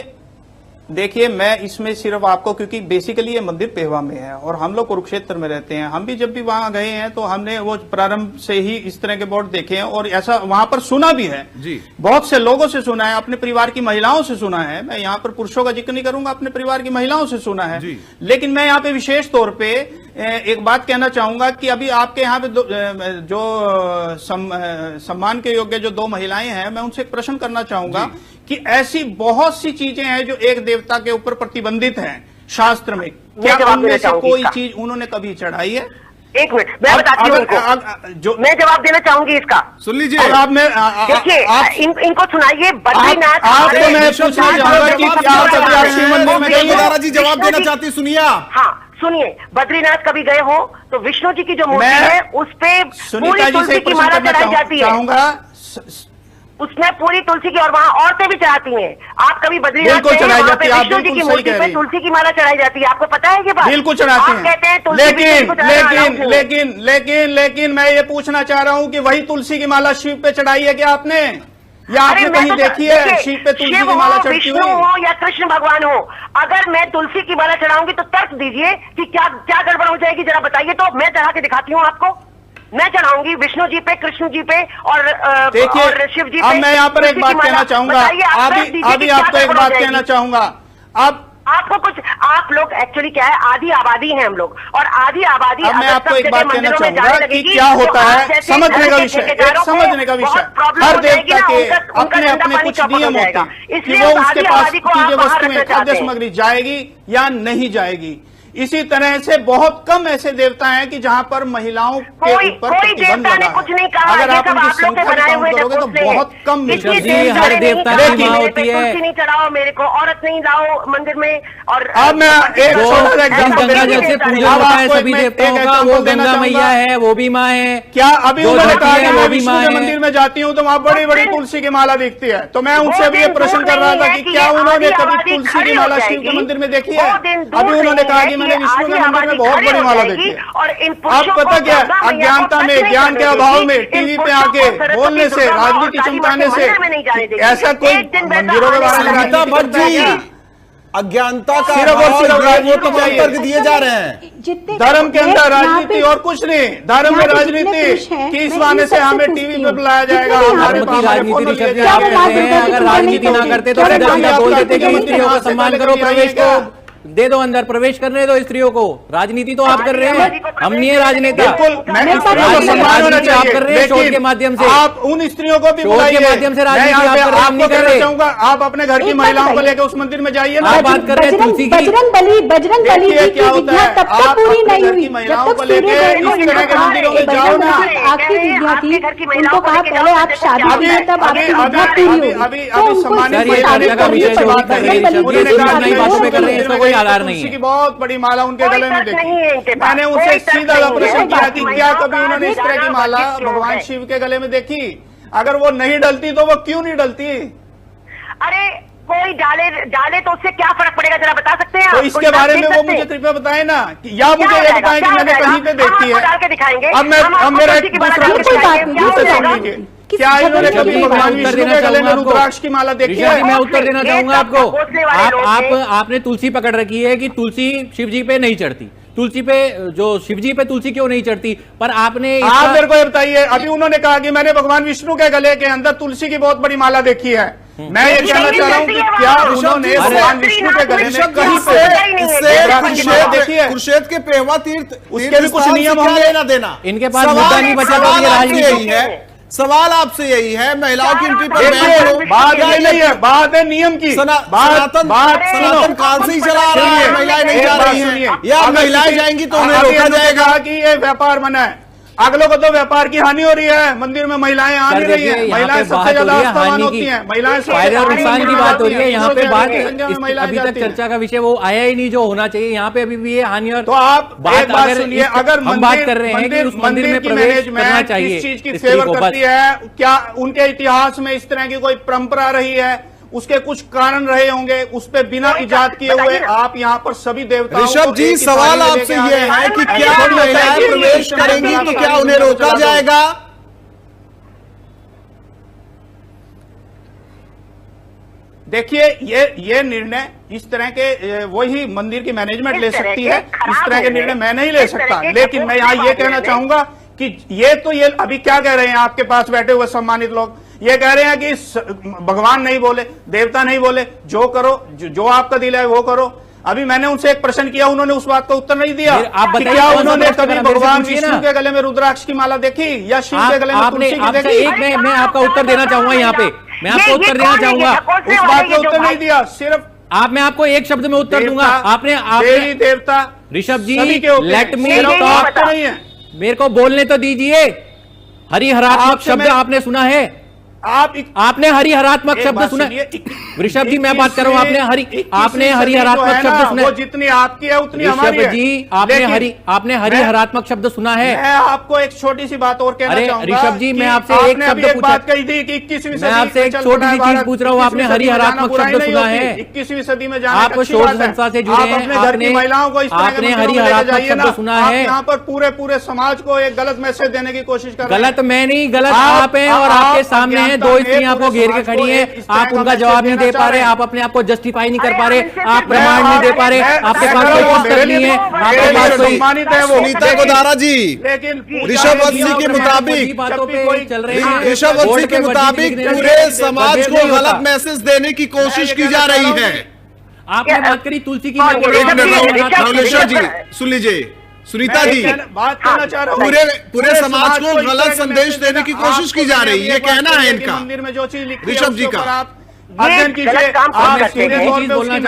देखिए, मैं इसमें सिर्फ आपको, क्योंकि बेसिकली ये मंदिर पेहवा में है और हम लोग कुरुक्षेत्र में रहते हैं, हम भी जब भी वहां गए हैं तो हमने वो प्रारंभ से ही इस तरह के बोर्ड देखे हैं और ऐसा वहां पर सुना भी है जी। बहुत से लोगों से सुना है, अपने परिवार की महिलाओं से सुना है। मैं यहाँ पर पुरुषों का जिक्र नहीं करूंगा, अपने परिवार की महिलाओं से सुना है। लेकिन मैं यहाँ पे विशेष तौर पे एक बात कहना चाहूंगा कि अभी आपके यहाँ पे जो सम्मान के योग्य जो 2 महिलाएं हैं, मैं उनसे एक प्रश्न करना चाहूंगा कि ऐसी बहुत सी चीजें हैं जो एक देवता के ऊपर प्रतिबंधित हैं शास्त्र में, क्या उनमें से कोई चीज उन्होंने कभी चढ़ाई है? एक मिनट, मैं बताती हूँ उनको। मैं जवाब देना चाहूंगी इसका। सुन लीजिए। देखिए, इनको सुनाइए। बद्रीनाथ आपको मैं पूछना चाहूंगा कि क्या कभी शिव मंदिर में गई दादा जी जवाब देना चाहती, सुनिए आप। हाँ सुनिए, बद्रीनाथ कभी गए हो तो विष्णु जी की जो मूर्ति है उस पे पूरी तुलसी की माला चढ़ाई जाती है, उसमें पूरी तुलसी की, और वहाँ औरतें भी चढ़ाती हैं। आप कभी बद्रीनाथ गए, वहाँ पे विष्णु जी की मूर्ति पे तुलसी की माला चढ़ाई जाती है, आपको पता है ये बात? बिल्कुल चढ़ाते हैं। कहते हैं लेकिन मैं ये पूछना चाह रहा हूँ कि वही तुलसी की माला शिव पे चढ़ाई है क्या आपने, या आपने कहीं देखी है शिव पे तुलसी की माला चढ़ती हुई? विष्णु हो या कृष्ण भगवान हो, अगर मैं तुलसी की माला चढ़ाऊंगी तो तर्क दीजिए कि क्या क्या गड़बड़ हो जाएगी, जरा बताइए तो। मैं चढ़ा के दिखाती हूँ आपको। मैं चढ़ाऊंगी विष्णु जी पे, कृष्ण जी पे और शिव जी पे। अब मैं यहाँ पर एक बात कहना चाहूंगा, अभी आपको एक बात कहना चाहूंगा। अब आपको कुछ, आप लोग एक्चुअली क्या है, आधी आबादी है हम लोग, और आधी आबादी। अब मैं आपको एक बात कहना चाहूंगा कि क्या होता है, समझने का विषय, समझने का विषय। हर देवता के अपने अपने कुछ नियम होते हैं कि वो उसके पास चीजें, वस्तुएं, खाद्य सामग्री जाएगी या नहीं जाएगी। इसी तरह से बहुत कम ऐसे देवता हैं कि जहां पर महिलाओं के ऊपर प्रतिबंध लगा है। कुछ नहीं कहा, अगर आप उनकी संख्या काउंट करोगे तो बहुत कम मिलती है। हर देवता की मां होती है। तुलसी नहीं चढ़ाओ मेरे को, औरत नहीं लाओ मंदिर में। और अब मैं एक छोटा एग्जाम्पल, गंगा जल से पूजा होता है सभी देवताओं का, वो गंगा मैया है, वो भी माँ है। क्या अभी उन्होंने कहा कि मैं विष्णु के मंदिर में जाती हूँ तो वहाँ बड़ी बड़ी तुलसी की माला दिखती है, तो मैं उनसे अभी ये प्रश्न कर रहा था कि क्या उन्होंने कभी तुलसी की माला शिव के मंदिर में देखी है? अभी उन्होंने कहा कि मैंने विष्णु के मंदिर में बहुत बड़ी माला देखी है। आप पता क्या, अज्ञानता में, ज्ञान के अभाव में टीवी पे आके बोलने से, राजनीति चमकाने से, ऐसा कोई मंदिरों के बारे में अज्ञानता का सिर्फ और सिर्फ राजनीति तर्क दिए जा रहे हैं। धर्म के अंदर राजनीति और कुछ नहीं, धर्म में राजनीति कि इस बहाने से हमें टीवी पे बुलाया जाएगा, हमारे राजनीति अगर राजनीति ना करते तो सीधा बोल देते कि स्त्रियों का सम्मान करो, प्रवेश को दे दो, अंदर प्रवेश करने दो स्त्रियों को। राजनीति तो आप कर रहे हैं, हम नहीं है राजनेता। बिल्कुल, मैं स्त्रियों को सम्मान होना चाहिए, आप कर रहे हैं शो के माध्यम से। आप उन स्त्रियों को भी बुलाइए, के माध्यम से राजनीति आप कर रहे हैं, हम नहीं कर रहे। चाहूंगा आप अपने घर की महिलाओं को लेकर उस मंदिर में जाइए ना। आप बात कर रहे हैं तुलसी की। बजरंग बली की क्या होता है, तब तक पूरी नहीं हुई महिलाओं को लेकर इस तरह के मंदिरों में जाओ ना। आखिरी विद्या थी, उनको कहा पहले आप शादी में, तब आपकी विद्या पूरी होगी। अभी सम्मानित कोई आधार नहीं है। बहुत बड़ी माला उनके गले में देखी। मैंने उनसे सीधा प्रश्न किया कि क्या कभी उन्होंने इस तरह की माला भगवान शिव के गले में देखी? अगर वो नहीं डलती तो वो क्यों नहीं डलती? अरे कोई डाले तो उससे क्या फर्क पड़ेगा, जरा बता सकते हैं? तो इसके बारे में वो मुझे कृपया बताएं ना, या मुझे ये बताएं कि मैंने कहीं पे देखी है। डाल के दिखाएंगे। अब मेरा एक दूसरा, क्या इन्होंने कभी भगवान विष्णु के गले में रुद्राक्ष की माला देखी है? मैं उत्तर देना चाहूंगा आपको। आपने तुलसी पकड़ रखी है कि तुलसी शिव जी पे नहीं चढ़ती। तुलसी पे, जो शिव जी पे तुलसी क्यों नहीं चढ़ती? पर आपने आप मेरे को ये बताइए, अभी उन्होंने कहा कि मैंने भगवान विष्णु के गले के अंदर तुलसी की बहुत बड़ी माला देखी है। मैं ये कहना चाह रहा हूँ कि क्या उन्होंने भगवान विष्णु के गले में कहीं पे देखिए? कुरुक्षेत्र के पेहवा तीर्थ, उसके भी कुछ नियम होंगे लेना देना। इनके पास मुद्दा नहीं बचा, तो ये राजनीति है। सवाल आपसे यही है, महिलाओं की एंट्री पर बात ये नहीं है, बात है नियम की। सनातन काल से ही चला आ रहा है, महिलाएं नहीं जा रही हैं, या महिलाएं जाएंगी तो उन्हें रोका जाएगा कि ये व्यापार बना है। अगलों को तो व्यापार की हानि हो रही है, मंदिर में महिलाएं आ नहीं रही हैं, महिलाएं सबसे ज्यादा आस्थावान होती हैं, महिलाएं फायदे और नुकसान की बात हो रही है। यहाँ पे बात अभी तक चर्चा का विषय वो आया ही नहीं जो होना चाहिए। यहाँ पे अभी भी ये हानि और तो आप एक बात सुनिए, अगर हम बात कर रहे हैं कि उस मंदिर में प्रवेश करना चाहिए, किस चीज की फेवर करती है, क्या उनके इतिहास में इस तरह की कोई परंपरा रही है, उसके कुछ कारण रहे होंगे, उस पे बिना इजाद किए हुए आप यहाँ पर सभी देवताओं। ऋषभ जी, सवाल आपसे ये है कि क्या महिलाएं प्रवेश करेंगी तो क्या उन्हें रोका जाएगा? देखिए ये निर्णय इस तरह के वही मंदिर की मैनेजमेंट ले सकती है, इस तरह के निर्णय मैं नहीं ले सकता। लेकिन मैं यहाँ ये कहना चाहूंगा कि ये अभी क्या कह रहे हैं आपके पास बैठे हुए सम्मानित लोग, ये कह रहे हैं कि भगवान नहीं बोले, देवता नहीं बोले, जो करो जो आपका दिल है वो करो। अभी मैंने उनसे एक प्रश्न किया, उन्होंने उस बात का उत्तर नहीं दिया। आप बताइए, क्या उन्होंने कभी भगवान विष्णु के गले में रुद्राक्ष की माला देखी या शिव के गले में तुलसी की देखी? मैं आपका उत्तर देना चाहूंगा यहाँ पे, मैं आपको उत्तर देना चाहूंगा। उस बात का उत्तर नहीं दिया। सिर्फ मैं आपको एक शब्द में उत्तर दूंगा। आपने देवी देवता ऋषभ जी, लेट मी टॉक नहीं है, मेरे को बोलने तो दीजिए। हरिहरात्मक शब्द आपने सुना है? आपने हरिहरात्मक शब्द सुना? ऋषभ जी मैं बात कर रहा हूँ, आपने हरिहरात्मक शब्द सुना? वो जितनी आपकी है उतनी हमारी है। जी आपने हरिहरात्मक शब्द सुना है? मैं आपको एक छोटी सी बात और कहना चाहूंगा। ऋषभ जी मैं आपसे एक शब्द बात कही थी कि 21वीं सदी, मैं आपसे एक छोटी सी चीज पूछ रहा हूँ, आपने हरिहरात्मक शब्द सुना है? 21वीं सदी में आप शोध संस्था से जुड़े हैं, अपने घर की महिलाओं को आपने हरिहरात्मक शब्द सुना है? यहाँ पर पूरे समाज को एक गलत मैसेज देने की कोशिश कर रहे हैं। गलत मैं नहीं, गलत आप हैं और आपके सामने हैं दो स्त्रियां आपको घेर के खड़ी हैं, आप उनका जवाब नहीं दे पा रहे, आप अपने आप को जस्टिफाई नहीं कर पा रहे, आप प्रमाण नहीं दे पा रहे, आपके पास कोई पुस्तक नहीं है, आपके पास कोई सुनीता गोदारा जी, लेकिन ऋषभ वंशी के मुताबिक बातों पे चल रहे हैं। ऋषभ वंशी के मुताबिक पूरे समाज को गलत मैसेज देने की कोशिश की जा रही है। आपने बात करी तुलसी की, रामेश्वर जी सुन लीजिए, सुनीता जी बात करना चाह रहा हूँ, पूरे समाज को गलत संदेश देने की कोशिश की जा रही है, ये कहना है इनका। मंदिर में जो चीज लिखी है ऋषभ जी का आप अध्ययन कीजिए, आप सीधे तौर पे उसकी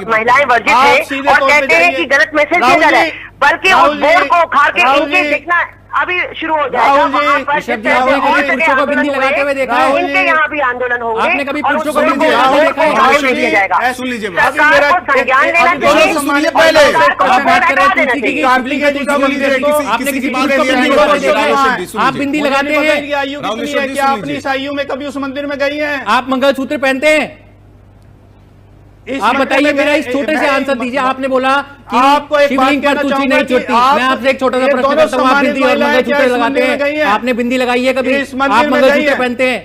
महिलाएं वर्जित है और कहते हैं कि गलत मैसेज दिया जा रहा है, बल्कि उस बोर्ड को उखाड़ के इनके देखना अभी शुरू हो जाएगा। ऋषभ जी आपने कभी पुरुषों को बिंदी लगाते हुए देखा है? इनके यहाँ भी आंदोलन होंगे। आपने कभी पुरुषों को बिंदी लगाते हुए देखा है? सुन लीजिए, सरकार को संज्ञान लेना चाहिए। पहले आप बात कर रहे हैं तुलसी की, आपने किसी पुरुष को बिंदी लगाते देखा है? आप बिंदी लगाते हैं? क्या अपनी इस आयु में कभी उस मंदिर में गई हैं? आप मंगलसूत्र पहनते हैं? आप बताइए, मेरा इस छोटे से आंसर दीजिए। आपने बोला कि शिवलिंग पर तुलसी नहीं चढ़ती, मैं आपसे एक छोटा सा प्रश्न करता हूँ, आप बिंदी और मंगलसूत्र लगाते हैं? आपने बिंदी लगाई है कभी? आप मंगलसूत्र पहनते हैं?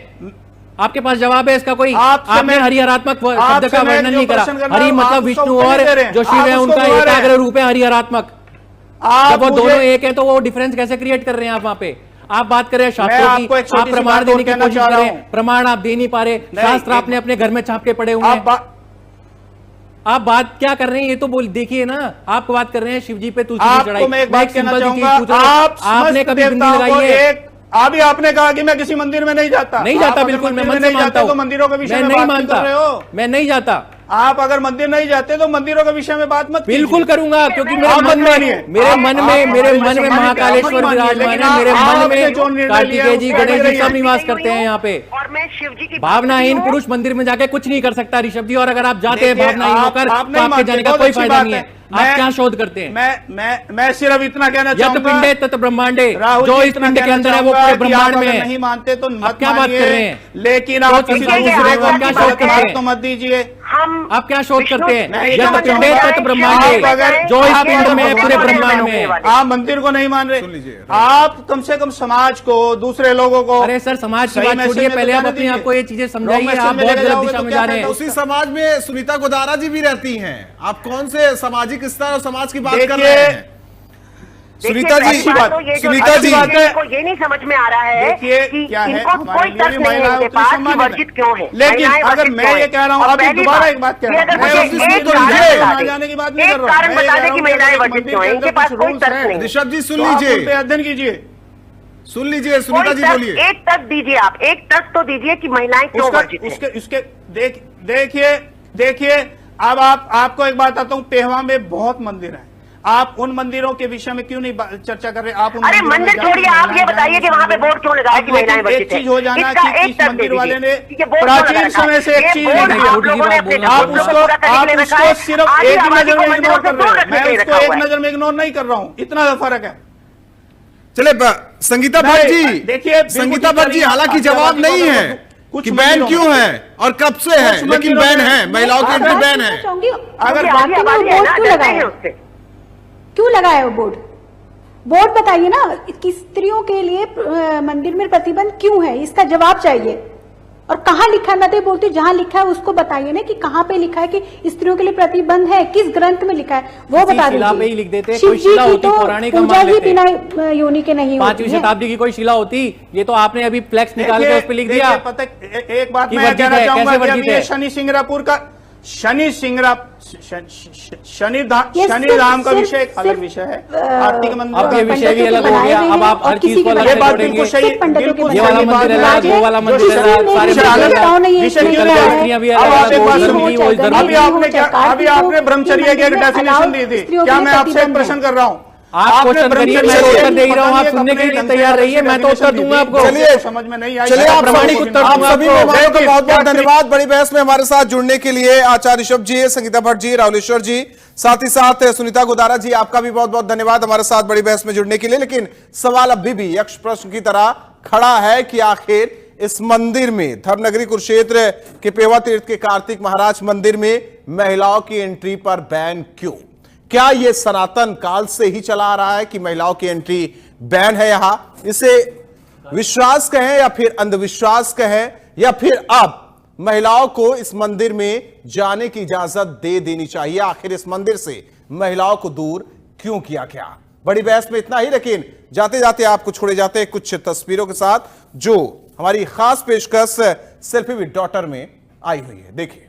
आपके पास जवाब है इसका कोई? आपने हरिहरात्मक शब्द का वर्णन नहीं करा। हरि मतलब विष्णु और जो शिव है उनका एकाग्र रूप है हरिहरात्मक। जब वो दोनों एक है तो वो डिफरेंस कैसे क्रिएट कर रहे हैं आप वहां पे? आप बात कर रहे हैं शास्त्रों की, आप प्रमाण देने की कोशिश कर रहे हैं, प्रमाण आप दे नहीं पा रहे, शास्त्र आपने अपने घर में छाप के पड़े हुए हैं। आप बात क्या कर रहे हैं ये तो बोल देखिए ना। आप बात कर रहे हैं शिवजी पे तुलसी की चढ़ाई। मैं एक बात कहना चाहूंगा, आपने कभी बिंदी लगाई है? अभी आपने कहा कि मैं किसी मंदिर में नहीं जाता। नहीं जाता, बिल्कुल मैं मन से मानता हूं। मंदिरों के विषय में नहीं बात कर रहे हो? मैं नहीं जाता। आप अगर मंदिर नहीं जाते तो मंदिरों के विषय में बात मत कीजिए। बिल्कुल करूंगा, क्योंकि मेरे मन में महाकालेश्वर विराजमान है, मेरे मन में कार्तिकेय जी, गणेश जी सब निवास करते हैं यहाँ पे। और मैं शिव जी की भावनाहीन पुरुष मंदिर में जाके कुछ नहीं कर सकता ऋषभ जी, और अगर आप जाते हैं भावनाहीन होकर तो आपके जाने का कोई फायदा नहीं है। आप क्या शोध करते हैं? मैं सिर्फ इतना कहना चाहूंगा, यत पिंडे तत ब्रह्मांडे, जो इस पिंड के अंदर है वो पूरे ब्रह्मांड में है। नहीं मानते तो आप क्या बात कर रहे हैं? लेकिन आप किसी दूसरे को क्या शोध करते हैं तो मत दीजिए। आप क्या शोध करते हैं? यत पिंडे तत ब्रह्मांडे, जो इस पिंड में है पूरे ब्रह्मांड में। आप मंदिर को नहीं मान रहे, आप कम से कम समाज को, दूसरे लोगों को। अरे सर समाज की बात छोड़िए, पहले आप अपने आप को ये चीजें समझाइए। आप बहुत गलत दिशा में जा रहे हैं। उसी समाज में सुनीता गोदारा जी भी रहती हैं। आप कौन से सामाजिक स्तर और समाज की बात कर रहे हैं? सुनीता जी, सुनीता जी को ये नहीं समझ में आ रहा है कि इनको कोई तर्क नहीं है इनके पास कि वर्जित क्यों है। लेकिन अगर मैं ये कह रहा हूँ, अभी दोबारा एक बात कह रहा हूँ, जाने की बात नहीं कर रहा हूँ, कारण बता दें कि महिलाएं वर्जित क्यों है, इनके पास कोई तर्क नहीं। ऋषभ जी सुन लीजिए, अध्ययन कीजिए, सुन लीजिए, सुनीता जी बोलिए। एक तर्क दीजिए, आप एक तर्क तो दीजिए कि महिलाएं क्यों वर्जित हैं। उसके देखिए अब आपको एक बात आता हूँ, पेहवा में बहुत मंदिर है, आप उन मंदिरों के विषय में क्यों नहीं चर्चा कर रहे? आप उन अरे मंदिर छोड़िए, आप ये बताइए कि वहाँ पे बोर्ड क्यों लगाया कि महिलाएं वर्जित हैं। एक चीज हो जाना कि इस मंदिर वाले ने प्राचीन समय से एक चीज आप उसको सिर्फ एक ही नजर में इग्नोर कर रहे हैं। मैं उसको एक नजर में इग्नोर नहीं कर रहा हूँ, इतना फर्क है। चले संगीता भट्ट जी, देखिए संगीता भट्ट जी, हालांकि जवाब नहीं है कि बैन क्यों है और कब से है, लेकिन बैन है, महिलाओं की एंट्री बैन है। अगर क्यों लगाया वो बोर्ड बताइए ना कि स्त्रियों के लिए मंदिर में प्रतिबंध क्यों है, इसका जवाब चाहिए। और कहाँ लिखा है, मैं तो बोलती हूँ जहाँ लिखा है उसको बताइए ना कि कहाँ पे लिखा है कि स्त्रियों के लिए प्रतिबंध है, किस ग्रंथ में लिखा है वो बता शिला पे ही लिख देते, कोई शिव जी शिला की होती तो पौराणिक पूजा ही बिना योनि के नहीं होती 5वीं शताब्दी की कोई शिला होती, ये तो आपने अभी फ्लेक्स निकाल के उस पे लिख दिया। पता एक बात मैं कहना चाहूंगा कि अभी ये शनि सिंगरापुर का शनि धाम का विषय एक अलग विषय है, आर्थिक मंदिर अब ये विषय भी अलग हो गया। अब आप हर चीज को अलग ये से बात जोड़ेंगे। बिल्कुल सही, ये वाला मंदिर है, वो वाला मंदिर है, सारे अभी आपने ब्रह्मचर्य की एक डेफिनेशन दी थी, क्या मैं आपसे एक प्रश्न कर रहा हूँ? आप क्वेश्चन करिए, मैं उत्तर दे ही रहा हूँ, आप सुनने के लिए तैयार रहिए, मैं तो उत्तर दूंगा आपको। चलिए समझ में नहीं आई, चलिए आप प्रामाणिक उत्तर आप दूंगा सभी आपको। मेहमानों का बहुत बहुत धन्यवाद। बड़ी बहस में हमारे साथ जुड़ने के लिए आचार्य ऋषभ जी, संगीता भट्ट जी, राहुलेश्वर जी, साथ ही साथ सुनीता गोदारा जी, आपका भी बहुत बहुत धन्यवाद हमारे साथ बड़ी बहस में जुड़ने के लिए। लेकिन सवाल अभी भी यक्ष प्रश्न की तरह खड़ा है कि आखिर इस मंदिर में, धर्मनगरी कुरुक्षेत्र के पेवा तीर्थ के कार्तिक महाराज मंदिर में महिलाओं की एंट्री पर बैन क्यों? क्या यह सनातन काल से ही चला आ रहा है कि महिलाओं की एंट्री बैन है यहां? इसे विश्वास कहें या फिर अंधविश्वास कहें, या फिर अब महिलाओं को इस मंदिर में जाने की इजाजत दे देनी चाहिए? आखिर इस मंदिर से महिलाओं को दूर क्यों किया गया? बड़ी बहस में इतना ही, लेकिन जाते जाते आपको छोड़े जाते हैं कुछ तस्वीरों के साथ जो हमारी खास पेशकश सेल्फी विद डॉटर में आई हुई है। देखिए।